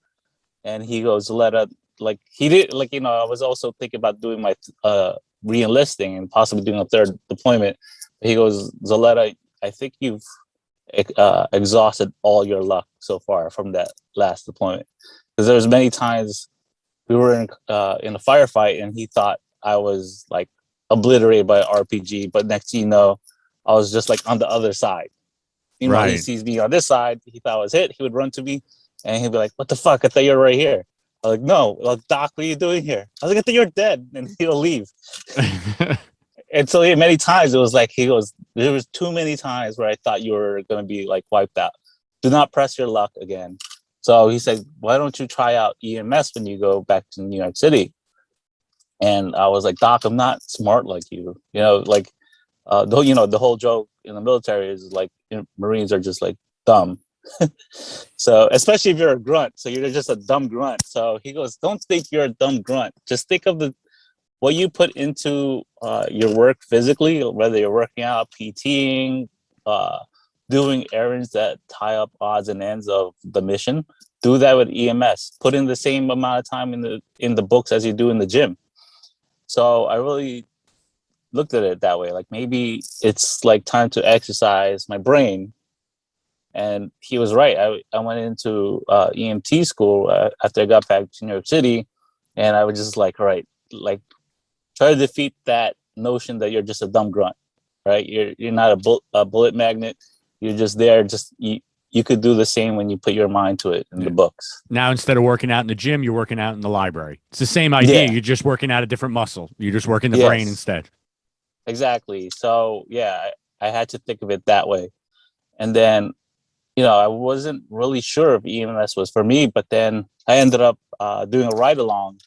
and he goes, Zoletta, like he did, like, I was also thinking about doing my re-enlisting and possibly doing a third deployment. He goes, Zoletta, I think you've exhausted all your luck so far from that last deployment. Because there was many times we were in a firefight and he thought I was like obliterated by an RPG, but next thing you know, I was just like on the other side. Meanwhile, he sees me on this side, he thought I was hit, he would run to me and he'd be like, what the fuck? I thought you were right here. I was like, no, like, Doc, what are you doing here? I was like, I thought you're dead. And he'll leave. And so many times it was like, he goes, there was too many times where I thought you were going to be like wiped out. Do not press your luck again. So he said, why don't you try out EMS when you go back to New York City? And I was like, Doc, I'm not smart like you. The whole joke in the military is like, Marines are just like dumb. So especially if you're a grunt, so you're just a dumb grunt. So he goes, don't think you're a dumb grunt. Just think of what you put into your work physically, whether you're working out, PTing, doing errands that tie up odds and ends of the mission. Do that with EMS. Put in the same amount of time in the books as you do in the gym. So I really looked at it that way. Like maybe it's like time to exercise my brain. And he was right. I went into EMT school after I got back to New York City, and I was just like, all right, like try to defeat that notion that you're just a dumb grunt, right? You're not a bullet magnet. You're just there. Just you could do the same when you put your mind to it in the books. Now, instead of working out in the gym, you're working out in the library. It's the same idea. Yeah. You're just working out a different muscle. You're just working the brain instead. Exactly. So yeah, I had to think of it that way. And then, I wasn't really sure if EMS was for me, but then I ended up doing a ride along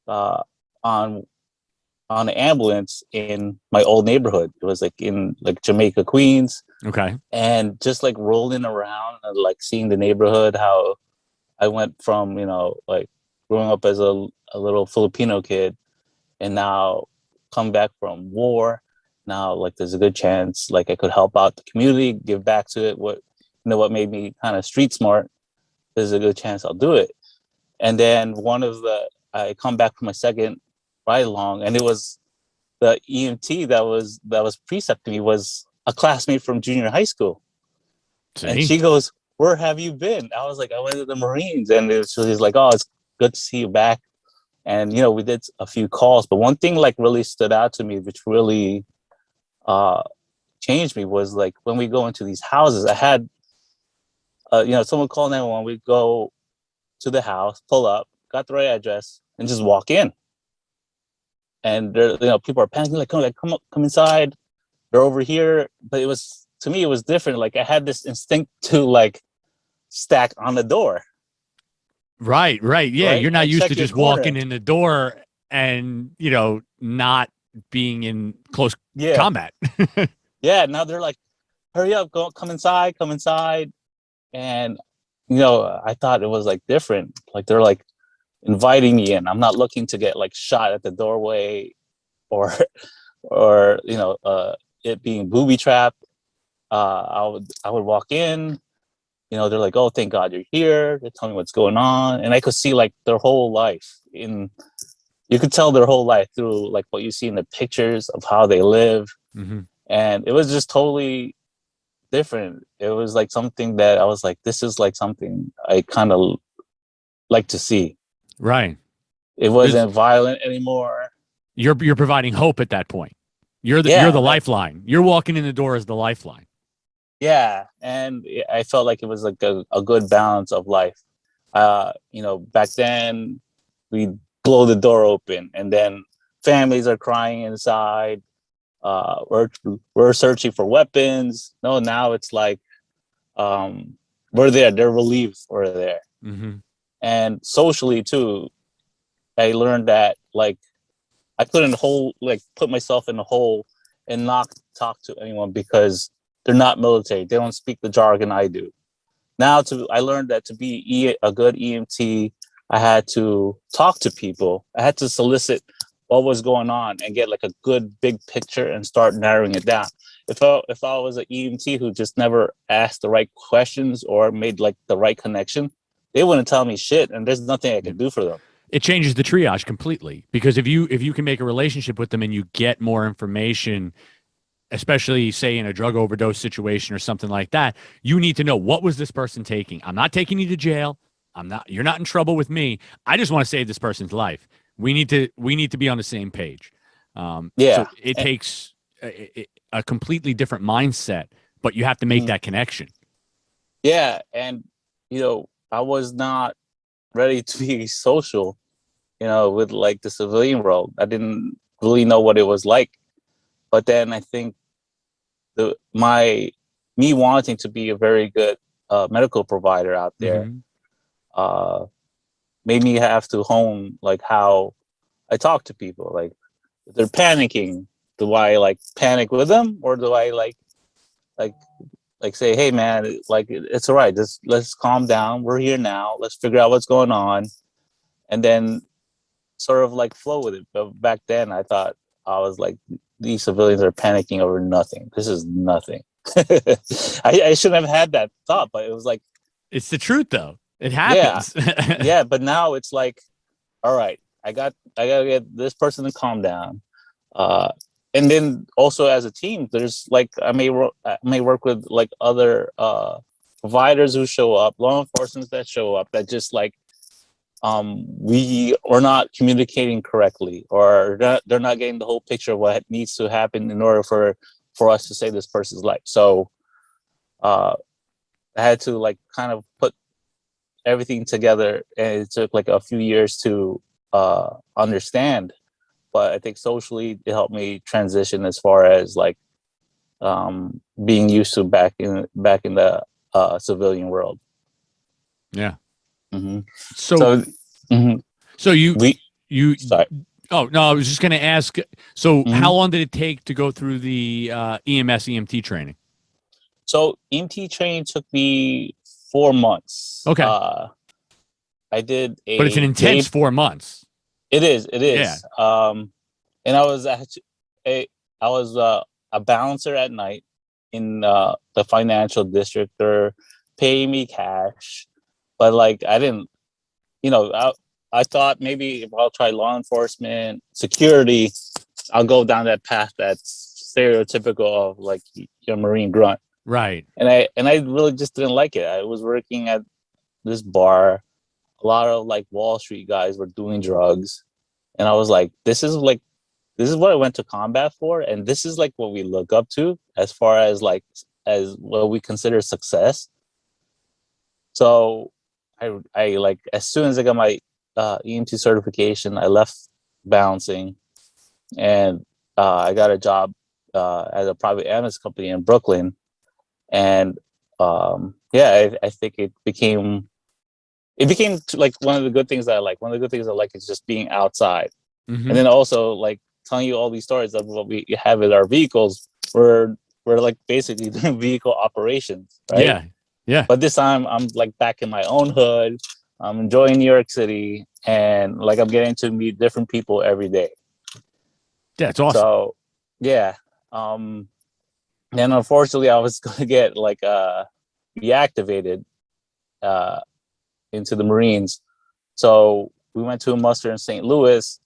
on an ambulance in my old neighborhood. It was like in like Jamaica, Queens. Okay. And just like rolling around and like seeing the neighborhood, how I went from, like growing up as a little Filipino kid and now come back from war. Now, like there's a good chance like I could help out the community, give back to it. What made me kind of street smart, there's a good chance I'll do it. And then I come back from my second ride along, and it was the EMT that was precepting me was a classmate from junior high school. And See? she goes, "Where have you been?" I was like, "I went to the Marines." And she's like, "Oh, it's good to see you back." And we did a few calls, but one thing like really stood out to me, which really changed me, was like when we go into these houses. I had someone call 911. We go to the house, pull up, got the right address, and just walk in. And there, people are panicking, like, come inside. They're over here. But to me, it was different. Like I had this instinct to like stack on the door. Right. Yeah, Right? you're not And used check to your just walking corner. in the door and not being in close Yeah. combat. Yeah. Now they're like, hurry up, come inside, come inside. And I thought it was like different. Like they're like inviting me in. I'm not looking to get like shot at the doorway or or it being booby trapped. I would walk in. They're like, "Oh, thank God you're here." They tell me what's going on, and I could see like their whole life. You could tell their whole life through like what you see in the pictures of how they live, Mm-hmm. and it was just totally different. It was like something that I was like, "This is like something I kind of like to see." Right. It wasn't violent anymore. You're providing hope at that point. You're Yeah, the like lifeline. You're walking in the door as the lifeline. yeah, and I felt like it was like a good balance of life. Back then we blow the door open, and then families are crying inside. We're searching for weapons. No, now it's like we're there. They're relieved we're there, Mm-hmm. and socially too. I learned that like I couldn't put myself in a hole and not talk to anyone because they're not military. They don't speak the jargon I do. Now I learned that to be a good EMT, I had to talk to people. I had to solicit what was going on and get like a good big picture and start narrowing it down. If I was an EMT who just never asked the right questions or made like the right connection, they wouldn't tell me shit, and there's nothing I could do for them. It changes the triage completely, because if you can make a relationship with them and you get more information, especially say in a drug overdose situation or something like that, you need to know, what was this person taking? I'm not taking you to jail. You're not in trouble with me. I just want to save this person's life. We need to be on the same page. So Yeah. it takes a completely different mindset, but you have to make that connection. Yeah, and I was not ready to be social, with like the civilian world. I didn't really know what it was like. But then I think me wanting to be a very good medical provider out there Mm-hmm. made me have to hone like how I talk to people. Like if they're panicking, do I like panic with them, or do I like say, "Hey man, like it's all right. Let's calm down. We're here now. Let's figure out what's going on," and then sort of like flow with it. But back then, I thought I was like, these civilians are panicking over nothing. This is nothing. I shouldn't have had that thought, but it was like, It's the truth, though. It yeah, happens. yeah. But now it's like, all right, I gotta get this person to calm down. And then also as a team, there's like I may work with like other providers who show up, law enforcement that show up, that just like we are not communicating correctly, or they're not getting the whole picture of what needs to happen in order for us to save this person's life. So I had to like kind of put everything together, and it took like a few years to understand. But I think socially it helped me transition as far as like being used to back in the civilian world. Yeah. Mm-hmm. So Mm-hmm. so you Sorry. Oh, no, I was just going to ask. So Mm-hmm. how long did it take to go through the EMS EMT training? So EMT training took me 4 months. Okay. I did But it's an intense 4 months. It is. Yeah. And I was actually a balancer at night in the financial district. They're paying me cash, but like I didn't, I thought maybe if I'll try law enforcement, security, I'll go down that path that's stereotypical of like your Marine grunt. Right. And I really just didn't like it. I was working at this bar. A lot of like Wall Street guys were doing drugs, and I was like, this is what I went to combat for, and this is like what we look up to as far as like as what we consider success. So I like as soon as I got my EMT certification, I left bouncing, and I got a job at a private ambulance company in Brooklyn, and I think it became like one of the good things that I like. One of the good things I like is just being outside, Mm-hmm. and then also like telling you all these stories of what we have in our vehicles. We're like basically doing vehicle operations, right? Yeah. Yeah. But this time I'm like back in my own hood. I'm enjoying New York City, and like I'm getting to meet different people every day. Yeah, it's awesome. So yeah. And unfortunately I was gonna get like reactivated into the Marines. So we went to a muster in St. Louis,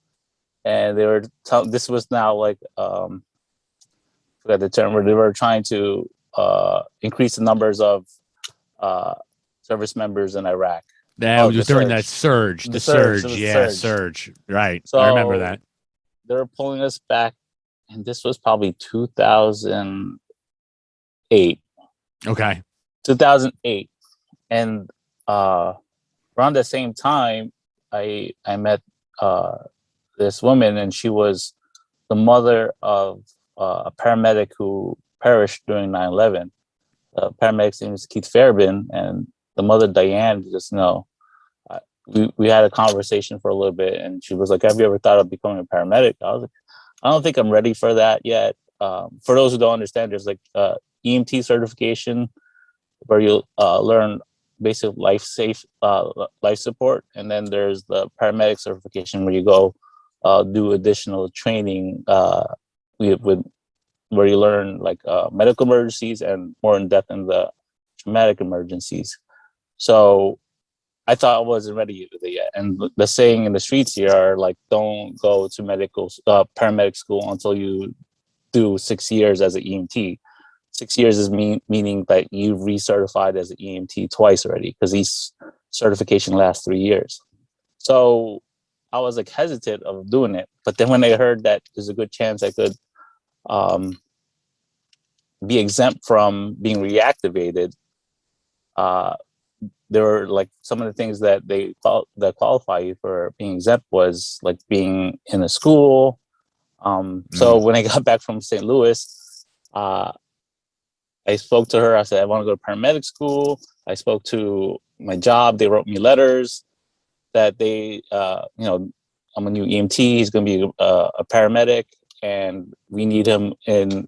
and they were this was now like forgot the term, where they were trying to increase the numbers of service members in Iraq. That was during that surge. The surge. It was Yeah, surge. surge. Right. So I remember that. they were pulling us back, and this was probably 2008. Okay. 2008, and around the same time, I met this woman, and she was the mother of a paramedic who perished during 9/11. Paramedic's name is Keith Fairbairn, and the mother Diane just we had a conversation for a little bit, and she was like, "Have you ever thought of becoming a paramedic?" I was like, "I don't think I'm ready for that yet." For those who don't understand, there's like EMT certification where you learn basic life support, and then there's the paramedic certification where you go do additional training with where you learn like medical emergencies and more in depth in the traumatic emergencies. So I thought I wasn't ready with it yet. And the saying in the streets here are like, don't go to paramedic school until you do 6 years as an EMT. 6 years is meaning that you recertified as an EMT twice already, because each certification lasts 3 years. So I was like hesitant of doing it. But then when I heard that there's a good chance I could be exempt from being reactivated, there were like some of the things that that qualify you for being exempt was like being in a school. So when I got back from St. Louis, I spoke to her. I said, I want to go to paramedic school. I spoke to my job. They wrote me letters that I'm a new EMT. He's going to be a paramedic, and we need him in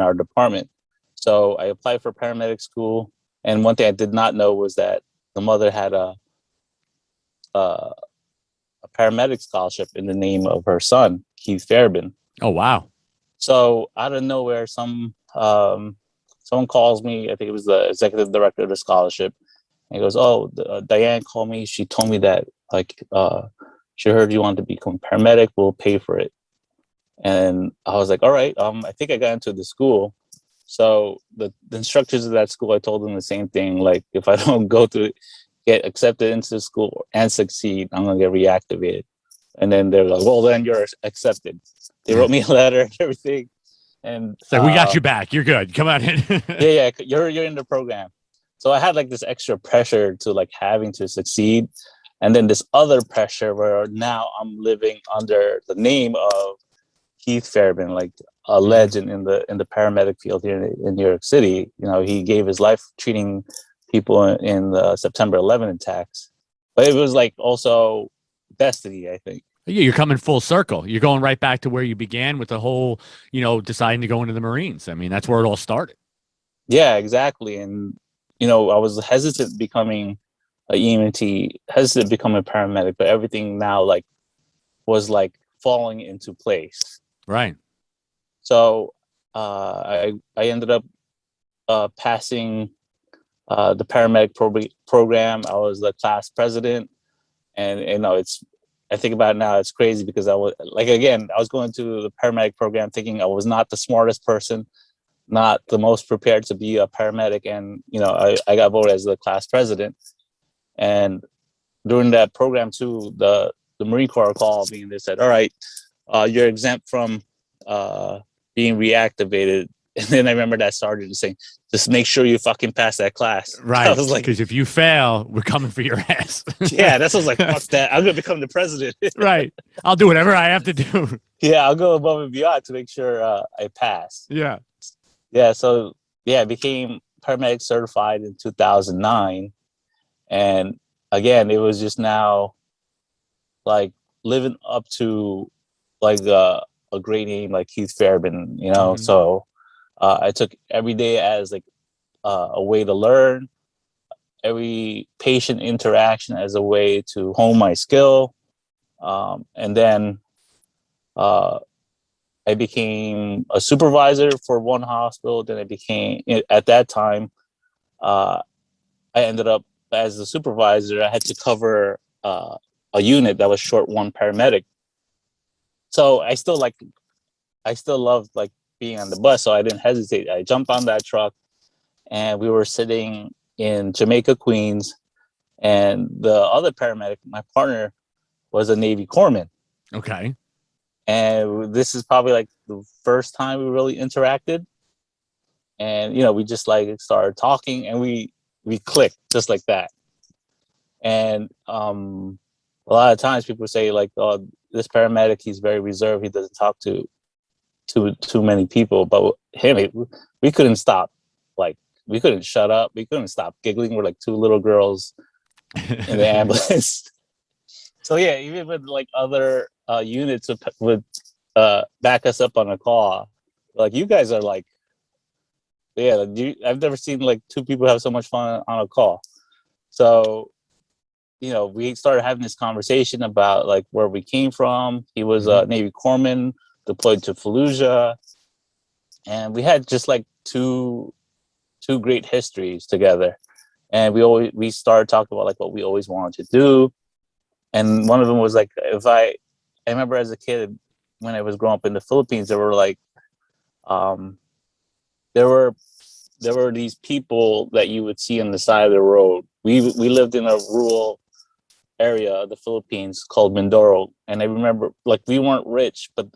our department. So I applied for paramedic school. And one thing I did not know was that the mother had a paramedic scholarship in the name of her son, Keith Fairbairn. Oh, wow. So out of nowhere, someone calls me. I think it was the executive director of the scholarship. And he goes, "Oh, Diane called me. She told me that she heard you wanted to become a paramedic. We'll pay for it." And I was like, "All right." I think I got into the school. So the instructors of that school, I told them the same thing. Like, if I don't get accepted into the school and succeed, I'm gonna get reactivated. And then they're like, "Well, then you're accepted." They wrote me a letter and everything. And it's like, we got you back. You're good. Come on in. yeah, you're in the program. So I had like this extra pressure to like having to succeed, and then this other pressure where now I'm living under the name of Keith Fairbairn, like a legend in the paramedic field here in New York City. You know, he gave his life treating people in the September 11 attacks. But it was like also destiny, I think. You're coming full circle. You're going right back to where you began with the whole, deciding to go into the Marines. I mean, that's where it all started. Yeah, exactly. And, I was hesitant becoming a EMT, hesitant becoming a paramedic, but everything now like was like falling into place. Right. So I ended up passing the paramedic program. I was the class president, and it's I think about it now, it's crazy because I was I was going to the paramedic program thinking I was not the smartest person, not the most prepared to be a paramedic. And, I got voted as the class president. And during that program too, the Marine Corps called me and they said, all right, you're exempt from being reactivated. And then I remember that sergeant saying, just make sure you fucking pass that class. Right. I was like, because if you fail, we're coming for your ass. yeah, that's what I was like, fuck that. I'm going to become the president. Right. I'll do whatever I have to do. Yeah, I'll go above and beyond to make sure I pass. Yeah. Yeah, so I became paramedic certified in 2009. And again, it was just now like living up to like a great name like Keith Fairbairn, Mhm. So I took every day as like a way to learn, every patient interaction as a way to hone my skill. And then I became a supervisor for one hospital. Then at that time, I ended up as a supervisor. I had to cover a unit that was short one paramedic. So I still loved like being on the bus. So I didn't hesitate. I jumped on that truck and we were sitting in Jamaica, Queens. And the other paramedic, my partner, was a Navy corpsman. Okay. And this is probably like the first time we really interacted. And, we just like started talking and we clicked just like that. And a lot of times people say like, oh, this paramedic, he's very reserved. He doesn't talk to too many people. But him, we couldn't stop. Like, we couldn't shut up. We couldn't stop giggling. We're like two little girls in the ambulance. So yeah, even with like other units would back us up on a call. Like you guys are like, yeah, I've never seen like two people have so much fun on a call. So, we started having this conversation about like where we came from. He was a Navy corpsman deployed to Fallujah, and we had just like two great histories together. And we started talking about like what we always wanted to do. And one of them was like, I remember as a kid when I was growing up in the Philippines, there were like, there were these people that you would see on the side of the road. We lived in a rural area of the Philippines called Mindoro. And I remember like we weren't rich, but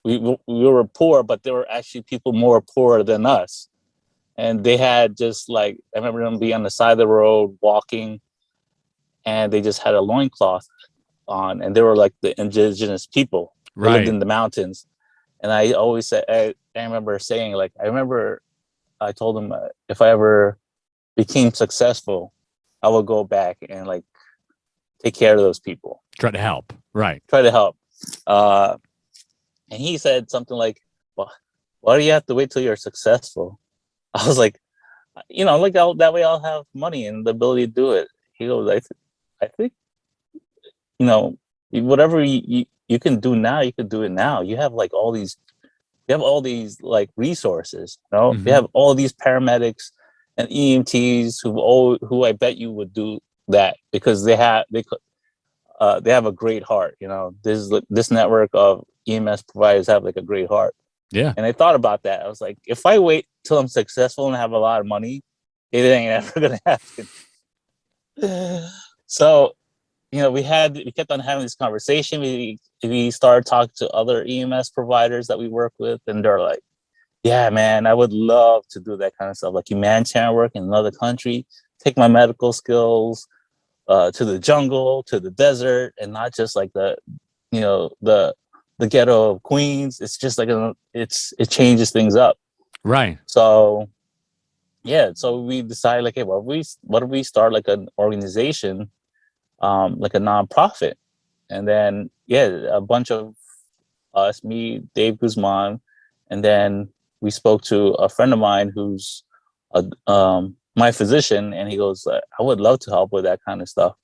we were poor, but there were actually people more poor than us. And they had just like, I remember them being on the side of the road walking, and they just had a loincloth on, and they were like the indigenous people. They lived in the mountains. And I always said, I remember saying like, I told them if I ever became successful, I would go back and like take care of those people. Try to help. Right. Try to help. And he said something like, well, why do you have to wait till you're successful? I was like, like that way I'll have money and the ability to do it. He goes, I think, whatever you can do now, you can do it now. You have like all these like resources, Mm-hmm. You have all these paramedics and EMTs who I bet you would do that because they have a great heart. This network of EMS providers have like a great heart. Yeah. And I thought about that. I was like, if I wait till I'm successful and have a lot of money, it ain't ever gonna happen. So, we kept on having this conversation. We started talking to other EMS providers that we work with, and they're like, yeah, man, I would love to do that kind of stuff, like humanitarian work in another country, take my medical skills to the jungle, to the desert, and not just like the ghetto of Queens. It's just like it changes things up. Right. So we decided like, hey, what if we start like an organization, like a nonprofit? And then a bunch of us, me, Dave Guzman, and then we spoke to a friend of mine who's my physician, and he goes, I would love to help with that kind of stuff.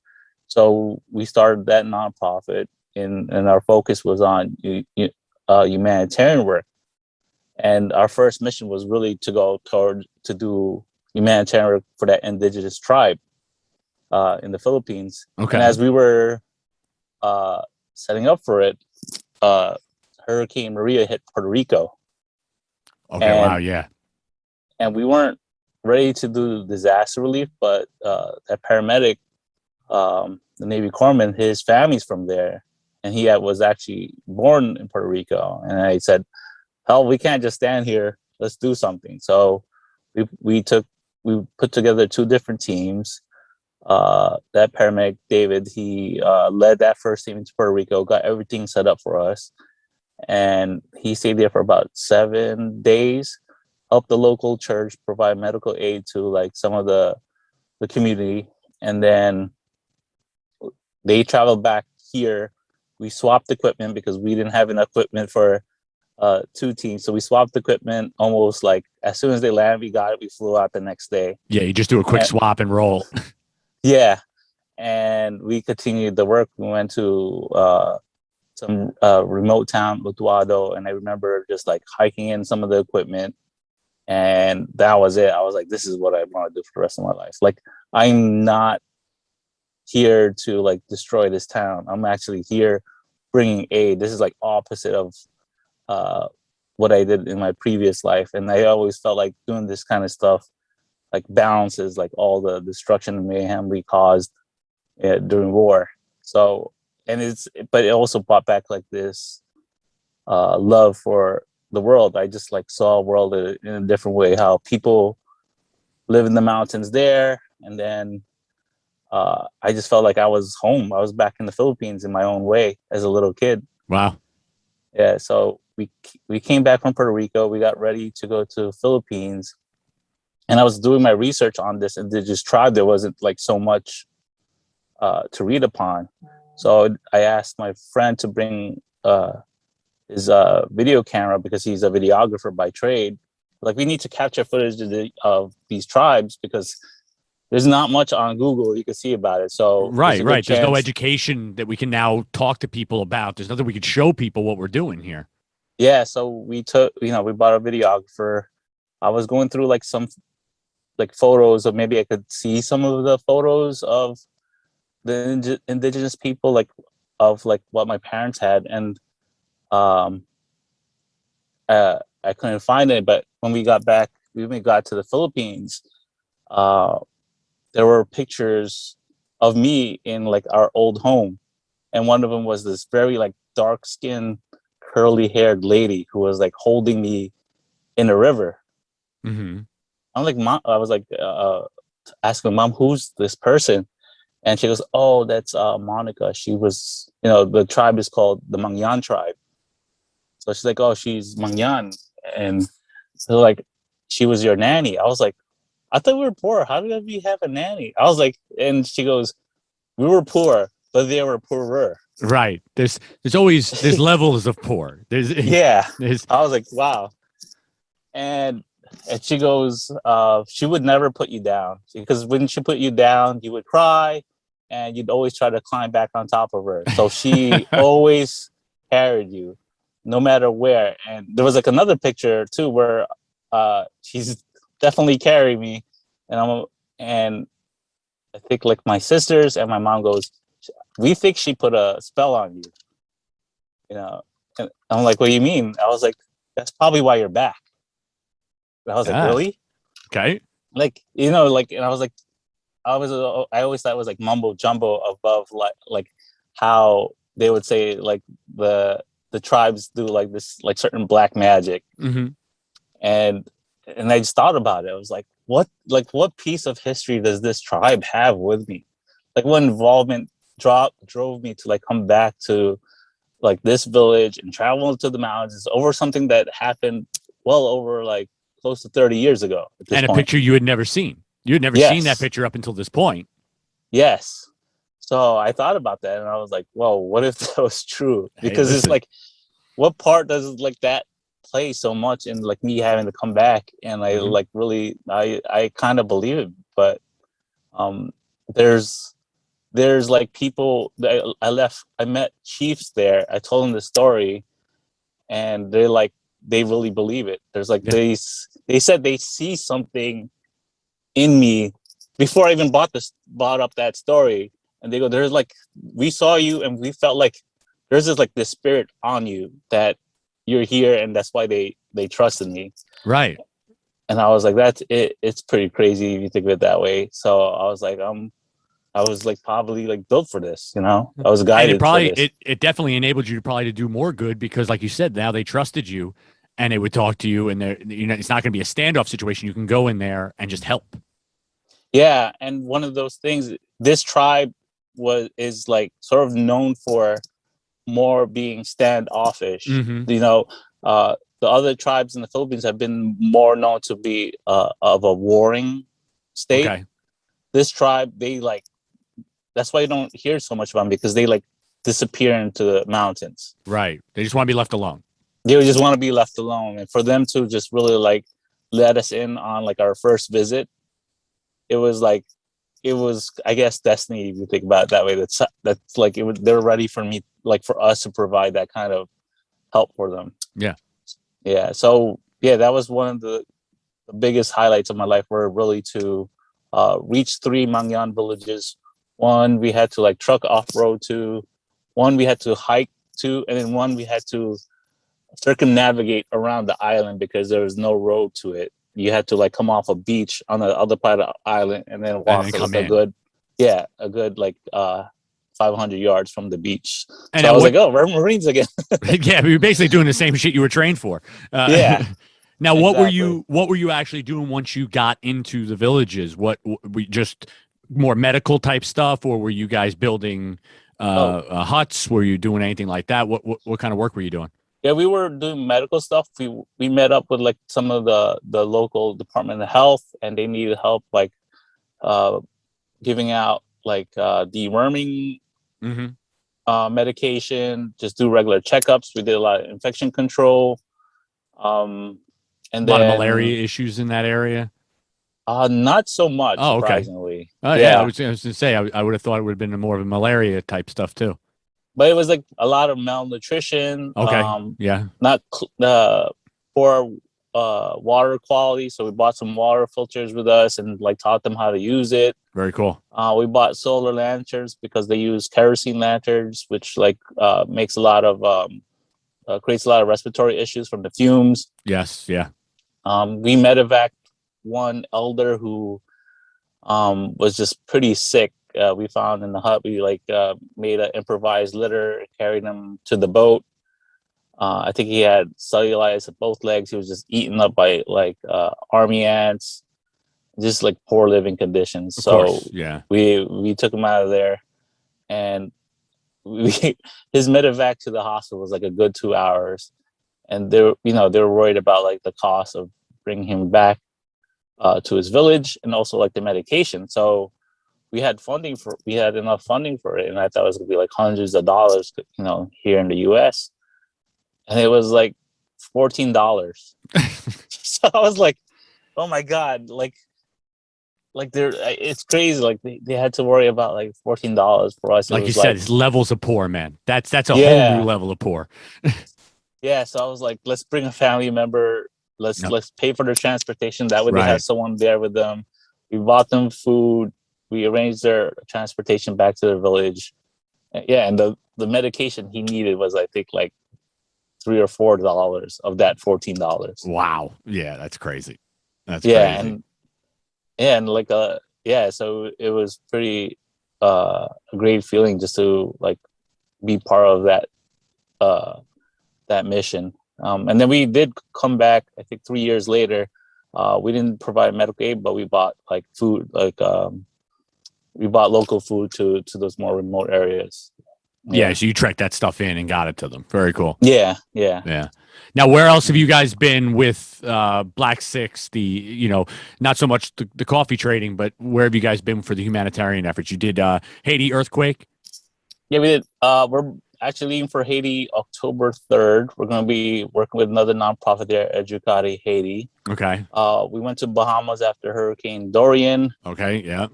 So we started that nonprofit, and our focus was on humanitarian work. And our first mission was really to go to do humanitarian work for that indigenous tribe in the Philippines. Okay. And as we were setting up for it, Hurricane Maria hit Puerto Rico. Okay. Wow. Yeah. And we weren't ready to do disaster relief, but that paramedic, the Navy corpsman, his family's from there, and he was actually born in Puerto Rico. And I said, "Hell, we can't just stand here. Let's do something." So we put together 2 different teams. That paramedic David, he led that first team into Puerto Rico, got everything set up for us, and he stayed there for about 7 days. Help the local church provide medical aid to like some of the community, and then they traveled back here. We swapped equipment because we didn't have enough equipment for 2 teams, so we swapped equipment almost like as soon as they landed. We got it. We flew out the next day. Yeah, you just do a quick swap and roll. Yeah, and we continued the work. We went to some remote town, Utuado, and I remember just like hiking in some of the equipment. And that was it. I was like, this is what I want to do for the rest of my life. Like, I'm not here to like destroy this town. I'm actually here bringing aid. This is like opposite of what I did in my previous life. And I always felt like doing this kind of stuff like balances like all the destruction and mayhem we caused during war. So, but it also brought back like this love for the world. I just like saw a world in a different way, how people live in the mountains there. And then I just felt like I was home. I was back in the Philippines in my own way as a little kid. Wow. Yeah. So we came back from Puerto Rico. We got ready to go to the Philippines. And I was doing my research on this indigenous tribe. There wasn't like so much to read upon. So I asked my friend to bring his video camera because he's a videographer by trade. Like, we need to capture footage of these tribes because there's not much on Google you can see about it. So right. There's no education that we can now talk to people about. There's nothing we could show people what we're doing here. Yeah. So we bought a videographer. I was going through like some like photos, or maybe I could see some of the photos of the indigenous people, like of like what my parents had. And I couldn't find it, but when we got to the Philippines, there were pictures of me in like our old home, and one of them was this very like dark skinned, curly haired lady who was like holding me in a river. Mm-hmm. I'm like, Mom, I was like asking Mom, who's this person? And she goes, oh, that's Monica. She was, the tribe is called the Mangyan tribe. So she's like, oh, she's Mangyan. And so like, she was your nanny. I was like, I thought we were poor. How did we have a nanny? I was like, and she goes, we were poor, but they were poorer. Right. There's levels of poor. I was like, wow. And she goes, she would never put you down, because when she put you down, you would cry and you'd always try to climb back on top of her. So she always carried you no matter where. And there was like another picture too, where she's definitely carried me. And I think like my sisters and my mom goes, we think she put a spell on you, and I'm like, what do you mean? I was like, that's probably why you're back. I was like, really? Okay. Like, and I was like, I always thought it was like mumbo jumbo above like how they would say like the tribes do like this like certain black magic. Mm-hmm. And I just thought about it. I was like, what piece of history does this tribe have with me? Like, what involvement drove me to like come back to like this village and travel to the mountains over something that happened well over like close to 30 years ago. And a picture you had never seen. You had never seen that picture up until this point. Yes. So I thought about that and I was like, well, what if that was true? Because it's like, what part does like that play so much in like me having to come back? And I like really, I kind of believe it, but there's like people that I met chiefs there. I told them the story and they really believe it. There's like, they said they see something in me before I even brought up that story. And they go, there's like, we saw you and we felt like there's just like this spirit on you that you're here, and that's why they trusted me. Right. And I was like, that's it. It's pretty crazy if you think of it that way. So I was like, I was like probably like built for this, you know. I was And guided for this. it definitely enabled you to probably to do more good because, like you said, now they trusted you and they would talk to you, and they're, you know, it's not going to be a standoff situation. You can go in there and just help. Yeah, and one of those things, this tribe is like sort of known for more being standoffish. Mm-hmm. You know, the other tribes in the Philippines have been more known to be of a warring state. Okay. This tribe, they like, that's why you don't hear so much about them, because they like disappear into the mountains. Right. They just want to be left alone. They just want to be left alone, and for them to just really like let us in on like our first visit, it was like, it was, I guess, destiny if you think about it that way. That's like it was, they're ready for me, like for us to provide that kind of help for them. Yeah. So yeah, that was one of the biggest highlights of my life, were really to reach 3 Mangyan villages. One we had to like truck off-road to, one we had to hike to, and then one we had to circumnavigate around the island because there was no road to it. You had to like come off a beach on the other part of the island and then walk And then come like in. a good like 500 yards from the beach. And So I was like, oh, we're Marines again. yeah, we were basically doing the same shit you were trained for. Yeah, Now, exactly. what were you actually doing once you got into the villages? What we just more medical type stuff, or were you guys building Oh, huts? Were you doing anything like that? What kind of work were you doing? yeah, we were doing medical stuff. We met up with like some of the local Department of Health, and they needed help like uh giving out like deworming Mm-hmm. medication, just do regular checkups. We did a lot of infection control. Um, A and lot of then malaria issues in that area. not so much, Oh, okay. surprisingly. Oh, yeah. Yeah, I was going to say I would have thought it would have been more of a malaria type stuff too. but it was like a lot of malnutrition, Okay. Yeah. not poor water quality. So we bought some water filters with us and like taught them how to use it. Very cool. We bought solar lanterns because they use kerosene lanterns, which like makes a lot of creates a lot of respiratory issues from the fumes. Yes. Yeah. We medevac one elder who was just pretty sick. We found in the hut. We like made an improvised litter, carried him to the boat. I think he had cellulitis at both legs. He was just eaten up by like army ants, just like poor living conditions. Of So course. Yeah. we took him out of there, and his medevac to the hospital was like a good 2 hours, and they were worried about like the cost of bringing him back to his village, and also like the medication. So we had enough funding for it, and I thought it was gonna be like hundreds of dollars, here in the U.S., and it was like $14. So I was like, oh my god, like it's crazy. Like they had to worry about like $14 for us. It Like you was said, like, it's levels of poor, man. That's a whole new yeah, level of poor. yeah. So I was like, let's bring a family member. Yep. Let's pay for their transportation. That way they have Right. someone there with them. We bought them food. We arranged their transportation back to their village. Yeah, and the medication he needed was, I think, like $3 or $4 of that $14. Wow. Yeah, that's crazy. That's Yeah, crazy. and like yeah, so it was pretty a great feeling just to like be part of that mission. And then we did come back, I think 3 years later. We didn't provide medical aid, but we bought like food, like we bought local food to those more remote areas. Yeah, Yeah. so you trekked that stuff in and got it to them. Very cool. Yeah. Yeah. Yeah. Now, where else have you guys been with Black Six? Not so much the coffee trading, but where have you guys been for the humanitarian efforts? You did Haiti Earthquake. Yeah, we did. We're actually leaving for Haiti October 3rd. We're going to be working with another nonprofit there, Educati Haiti. Okay. We went to Bahamas after Hurricane Dorian. Okay. Yeah.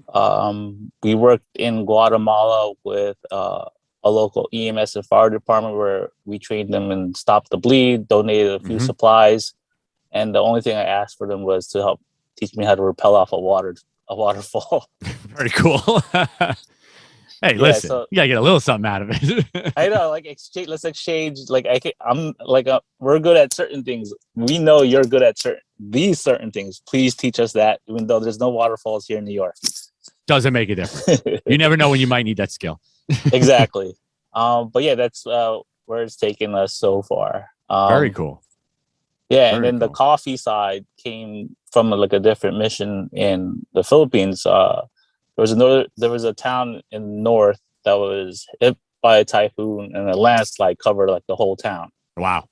We worked in Guatemala with a local EMS and fire department, where we trained them and stopped the bleed, donated a few supplies, and the only thing I asked for them was to help teach me how to rappel off a waterfall. Very cool. Hey, Yeah, listen, so you gotta get a little something out of it. I know, like exchange. Let's exchange. Like I'm like we're good at certain things. We know you're good at certain things. Please teach us that, even though there's no waterfalls here in New York. Doesn't make a difference. You never know when you might need that skill. Exactly. But yeah, that's where it's taken us so far. Very cool. Yeah, and Very then the cool. coffee side came from like a different mission in the Philippines. There was a town in the north that was hit by a typhoon, and a landslide covered like the whole town. Wow.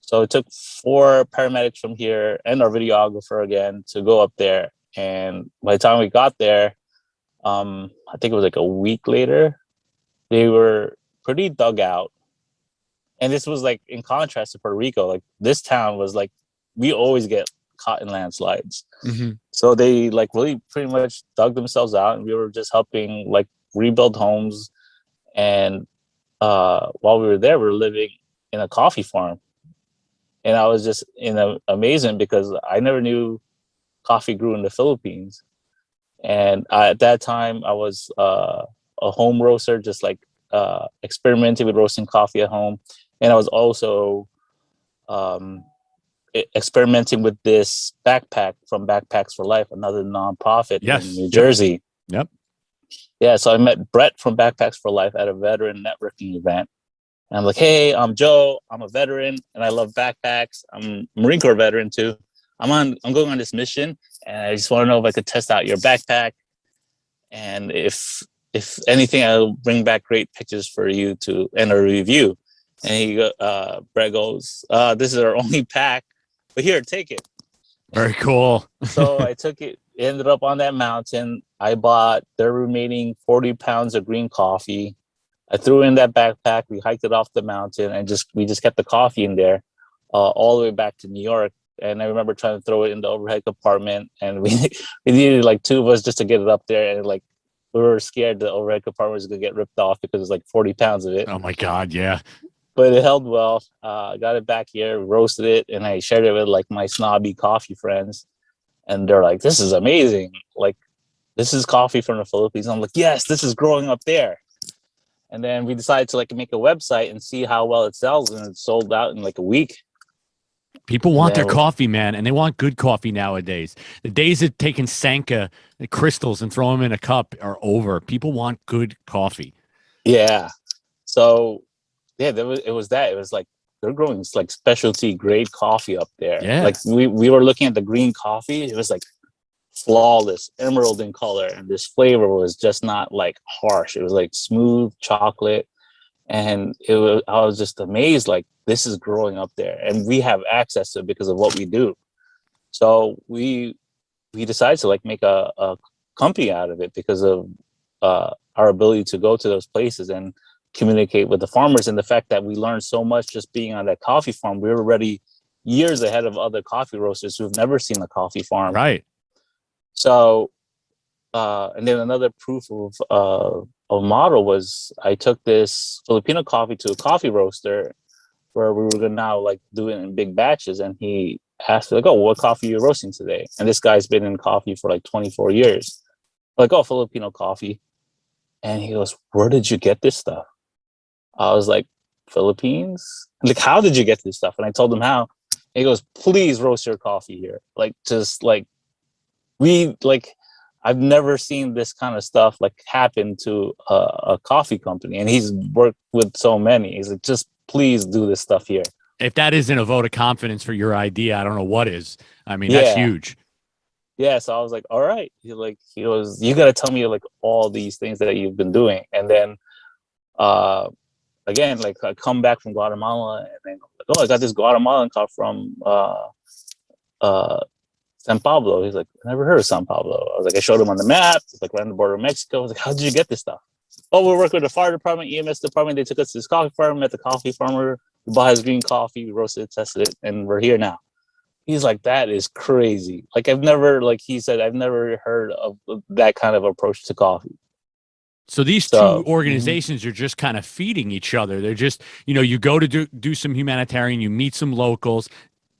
So it took 4 paramedics from here and our videographer again to go up there. And by the time we got there, I think it was like a week later, they were pretty dug out. And this was like in contrast to Puerto Rico. Like this town was like, we always get caught in landslides. Mm-hmm. So they like really pretty much dug themselves out, and we were just helping like rebuild homes. And while we were there, we were living in a coffee farm. And I was just amazing because I never knew coffee grew in the Philippines. And at that time, I was a home roaster, just like experimenting with roasting coffee at home. And I was also experimenting with this backpack from Backpacks for Life, another nonprofit in New Jersey. Yep. Yeah, so I met Brett from Backpacks for Life at a veteran networking event. And I'm like, hey, I'm Joe. I'm a veteran, and I love backpacks. I'm a Marine Corps veteran too. I'm going on this mission, and I just want to know if I could test out your backpack, and if anything, I'll bring back great pictures for you to enter a review. And Brett goes, this is our only pack, but here, take it. Very cool. So I took it, ended up on that mountain. I bought the remaining 40 pounds of green coffee. I threw in that backpack. We hiked it off the mountain, and we just kept the coffee in there all the way back to New York. And I remember trying to throw it in the overhead compartment, and we needed like 2 of us just to get it up there. And like we were scared the overhead compartment was gonna get ripped off because it's like 40 pounds of it. Oh my God, yeah. But it held well. Got it back here, roasted it, and I shared it with like my snobby coffee friends. And they're like, "This is amazing! Like, this is coffee from the Philippines." I'm like, "Yes, this is growing up there." And then we decided to like make a website and see how well it sells, and it sold out in like a week. People want their coffee, man, and they want good coffee nowadays. The days of taking Sanka crystals and throw them in a cup are over. People want good coffee. Yeah. So yeah, it was like they're growing like specialty grade coffee up there. Yeah. Like we were looking at the green coffee. It was like flawless, emerald in color, and this flavor was just not like harsh. It was like smooth chocolate, and I was just amazed, like this is growing up there, and we have access to it because of what we do. So we decided to like make a company out of it because of our ability to go to those places and communicate with the farmers, and the fact that we learned so much just being on that coffee farm. We were already years ahead of other coffee roasters who've never seen a coffee farm. Right. So, and then another proof of a model was I took this Filipino coffee to a coffee roaster where we were gonna now like do it in big batches, and he asked me like, "Oh, what coffee are you roasting today?" And this guy's been in coffee for like 24 years. Like, "Oh, Filipino coffee." And he goes, "Where did you get this stuff?" I was like, "Philippines?" Like, "How did you get this stuff?" And I told him how. And he goes, "Please roast your coffee here. Like, just like I've never seen this kind of stuff like happen to a coffee company." And he's worked with so many. He's like, "Just please do this stuff here." If that isn't a vote of confidence for your idea, I don't know what is. I mean, that's huge. Yeah, so I was like, "All right." He goes, "You got to tell me like all these things that you've been doing." And then again, like I come back from Guatemala, and then like, "Oh, I got this Guatemalan coffee from San Pablo." He's like, "I never heard of San Pablo." I was like, I showed him on the map. It's like right on the border of Mexico. I was like, "How did you get this stuff?" "Oh, we're working with the fire department, EMS department. They took us to this coffee farm, met the coffee farmer, we bought his green coffee, we roasted it, tested it, and we're here now." He's like, "That is crazy." Like he said, I've never heard of that kind of approach to coffee. So these two organizations are just kind of feeding each other. They're just, you go to do some humanitarian, you meet some locals,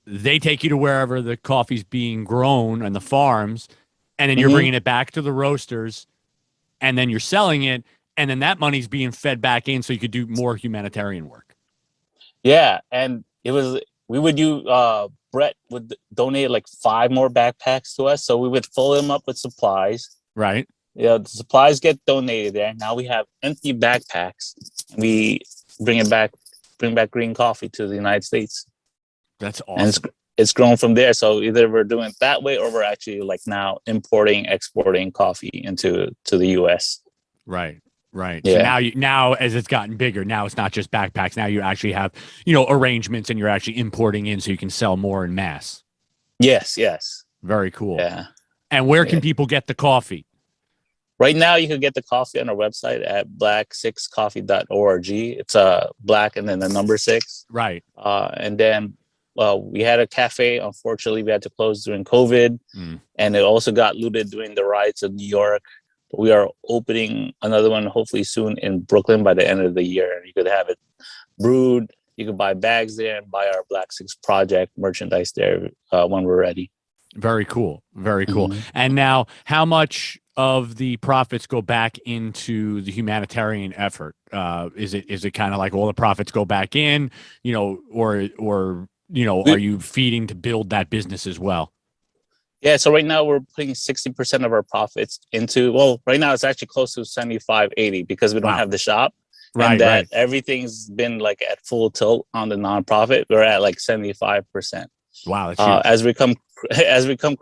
they take you to wherever the coffee's being grown and the farms, and then you're bringing it back to the roasters, and then you're selling it, and then that money's being fed back in so you could do more humanitarian work. Yeah, and we would do Brett would donate like 5 more backpacks to us, so we would fill them up with supplies. Right. Yeah, the supplies get donated there. Now we have empty backpacks. We bring back green coffee to the United States. That's awesome. And it's grown from there. So either we're doing it that way, or we're actually like now exporting coffee to the US. Right. Right. Yeah. So now as it's gotten bigger, now it's not just backpacks. Now you actually have, arrangements, and you're actually importing in so you can sell more in mass. Yes. Very cool. Yeah. And where can people get the coffee? Right now, you can get the coffee on our website at black6coffee.org. It's black and then the number 6. Right. And then, we had a cafe. Unfortunately, we had to close during COVID, and it also got looted during the riots in New York. But we are opening another one hopefully soon in Brooklyn by the end of the year. You could have it brewed. You could buy bags there and buy our Black 6 Project merchandise there when we're ready. Very cool. Very cool. And now, how much of the profits go back into the humanitarian effort? Is it kind of like all the profits go back in, or are you feeding to build that business as well? Yeah. So right now we're putting 60% of our profits into, right now it's actually close to 75, 80 because we don't have the shop. Right. And everything's been like at full tilt on the nonprofit. We're at like 75%. Wow. That's huge. As we come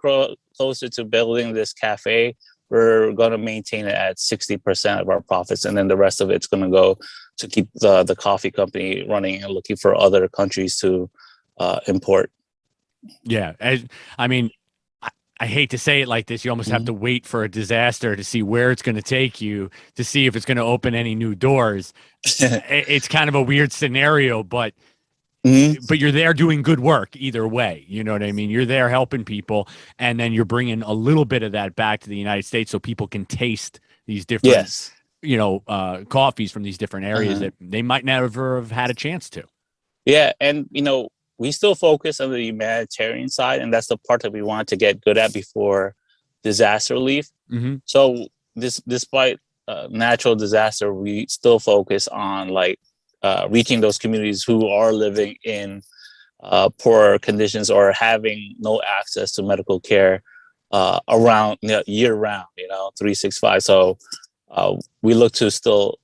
closer to building this cafe, we're going to maintain it at 60% of our profits. And then the rest of it's going to go to keep the coffee company running and looking for other countries to import. Yeah. I hate to say it like this. You almost have to wait for a disaster to see where it's going to take you, to see if it's going to open any new doors. It's kind of a weird scenario, but you're there doing good work either way. You know what I mean? You're there helping people, and then you're bringing a little bit of that back to the United States so people can taste these different, coffees from these different areas that they might never have had a chance to. Yeah. And, we still focus on the humanitarian side, and that's the part that we want to get good at before disaster relief. So despite natural disaster, we still focus on reaching those communities who are living in poor conditions or having no access to medical care around year round, 365. So we look to still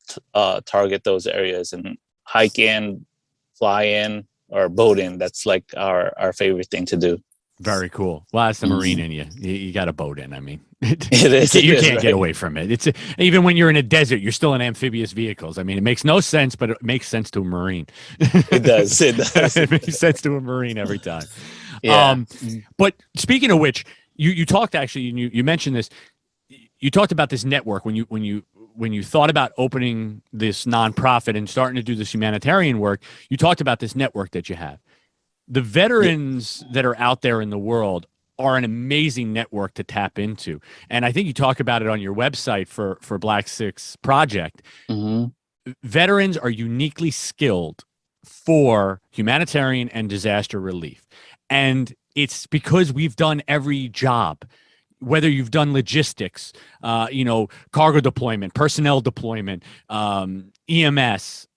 target those areas and hike in, fly in, or boat in. That's like our favorite thing to do. Very cool. Well, that's the Marine in you. You got a boat in. I mean, it is. You can't get away from it. It's even when you're in a desert, you're still in amphibious vehicles. I mean, it makes no sense, but it makes sense to a Marine. It does. It makes sense to a Marine every time. Yeah. But speaking of which, you talked actually. You mentioned this. You talked about this network when you thought about opening this nonprofit and starting to do this humanitarian work. You talked about this network that you have. The veterans that are out there in the world are an amazing network to tap into. And I think you talk about it on your website for Black 6 Project. Veterans are uniquely skilled for humanitarian and disaster relief. And it's because we've done every job. Whether you've done logistics, cargo deployment, personnel deployment, EMS,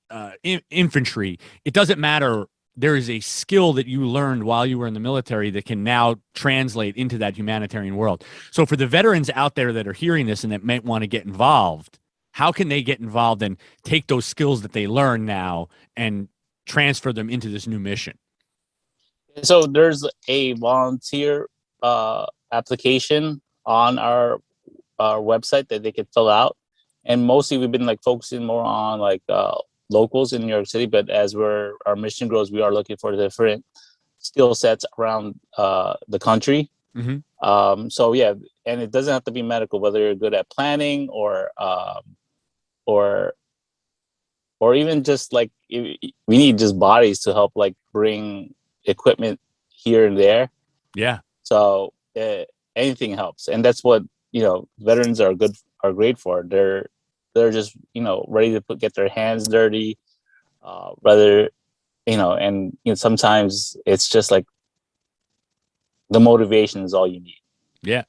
infantry, it doesn't matter. There is a skill that you learned while you were in the military that can now translate into that humanitarian world. So for the veterans out there that are hearing this and that might want to get involved, how can they get involved and take those skills that they learn now and transfer them into this new mission? So there's a volunteer application on our website that they could fill out, and mostly we've been focusing more on locals in New York City, but as our mission grows, we are looking for different skill sets around the country. So yeah, and it doesn't have to be medical, whether you're good at planning or even just we need just bodies to help bring equipment here and there. Yeah. So anything helps, and that's what veterans are great for. They're just ready to get their hands dirty, and sometimes it's just the motivation is all you need. Yeah.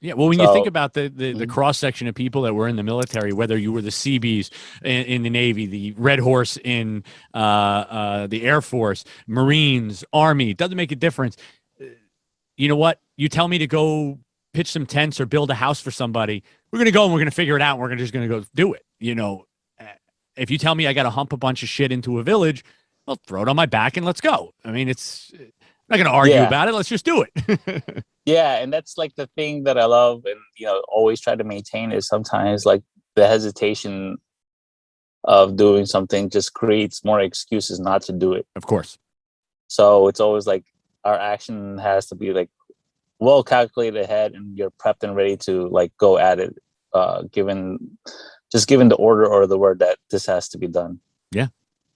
Yeah, well, when you think So about the cross section of people that were in the military, whether you were the Seabees in the Navy, the Red Horse in the Air Force, Marines, Army, doesn't make a difference. You know what? You tell me to go pitch some tents or build a house for somebody, we're gonna go and we're gonna figure it out. And we're just gonna go do it. If you tell me I got to hump a bunch of shit into a village, well, throw it on my back and let's go. I mean, I'm not gonna argue about it. Let's just do it. Yeah, and that's like the thing that I love and always try to maintain is sometimes like the hesitation of doing something just creates more excuses not to do it. Of course. So it's always like our action has to be like well calculated ahead and you're prepped and ready to like go at it, given the order or the word that this has to be done. Yeah.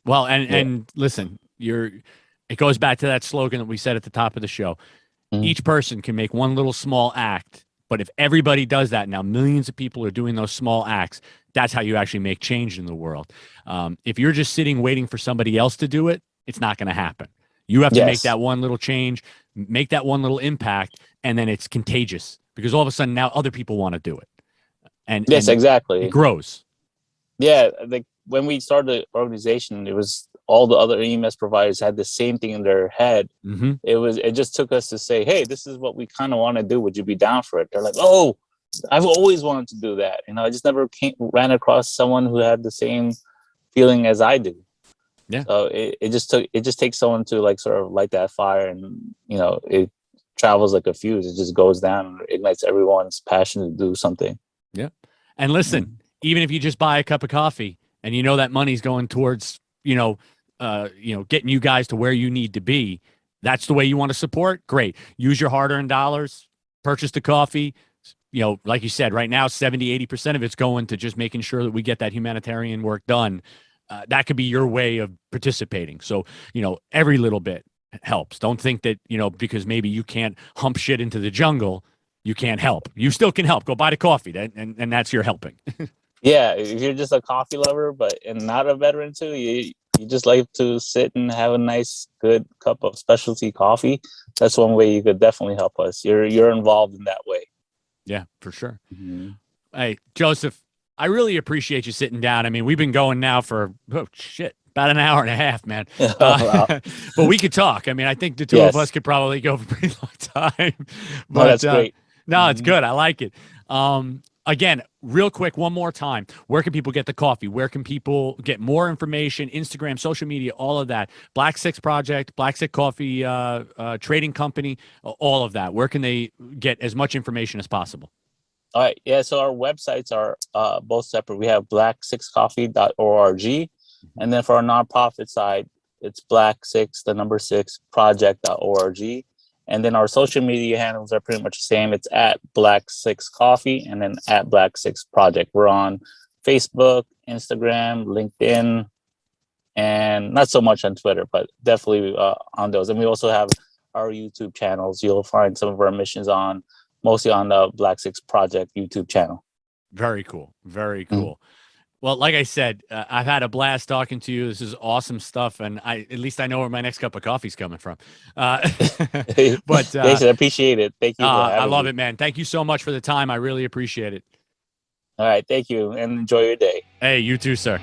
Well, and listen, it goes back to that slogan that we said at the top of the show. Each person can make one little small act, but if everybody does that now, millions of people are doing those small acts. That's how you actually make change in the world. If you're just sitting waiting for somebody else to do it, it's not going to happen. You have to make that one little change, make that one little impact, and then it's contagious because all of a sudden now other people want to do it. And exactly. It grows. Yeah, like when we started the organization, it was all the other EMS providers had the same thing in their head. Mm-hmm. It just took us to say, hey, this is what we kind of want to do. Would you be down for it? They're like, oh, I've always wanted to do that. I just never ran across someone who had the same feeling as I do. Yeah. So it just takes someone to like sort of light that fire, and it travels like a fuse. It just goes down and ignites everyone's passion to do something. Yeah. And listen, even if you just buy a cup of coffee and that money's going towards getting you guys to where you need to be, that's the way you want to support. Great. Use your hard-earned dollars, purchase the coffee. Like you said, right now, 70-80% of it's going to just making sure that we get that humanitarian work done. That could be your way of participating. So, every little bit helps. Don't think that, because maybe you can't hump shit into the jungle, you can't help. You still can help. Go buy the coffee, and that's your helping. Yeah, if you're just a coffee lover, and not a veteran too, you just like to sit and have a nice, good cup of specialty coffee. That's one way you could definitely help us. You're involved in that way. Yeah, for sure. Mm-hmm. Hey, Joseph, I really appreciate you sitting down. I mean, we've been going now for about an hour and a half, man. But we could talk. I mean, I think the two of us could probably go for a pretty long time. But that's great. No, it's good. I like it. Again, real quick, one more time. Where can people get the coffee? Where can people get more information? Instagram, social media, all of that. Black Six Project, Black Six Coffee Trading Company, all of that. Where can they get as much information as possible? All right. Yeah. So our websites are both separate. We have black6coffee.org. And then for our nonprofit side, it's black6project.org. And then our social media handles are pretty much the same. It's at Black Six Coffee and then at Black Six Project. We're on Facebook, Instagram, LinkedIn, and not so much on Twitter, but definitely on those. And we also have our YouTube channels. You'll find some of our missions mostly on the Black Six Project YouTube channel. Very cool. Very cool. Well, like I said, I've had a blast talking to you. This is awesome stuff, and at least I know where my next cup of coffee is coming from. But thanks, I appreciate it. Thank you. I love it, man. Thank you so much for the time. I really appreciate it. All right, thank you, and enjoy your day. Hey, you too, sir.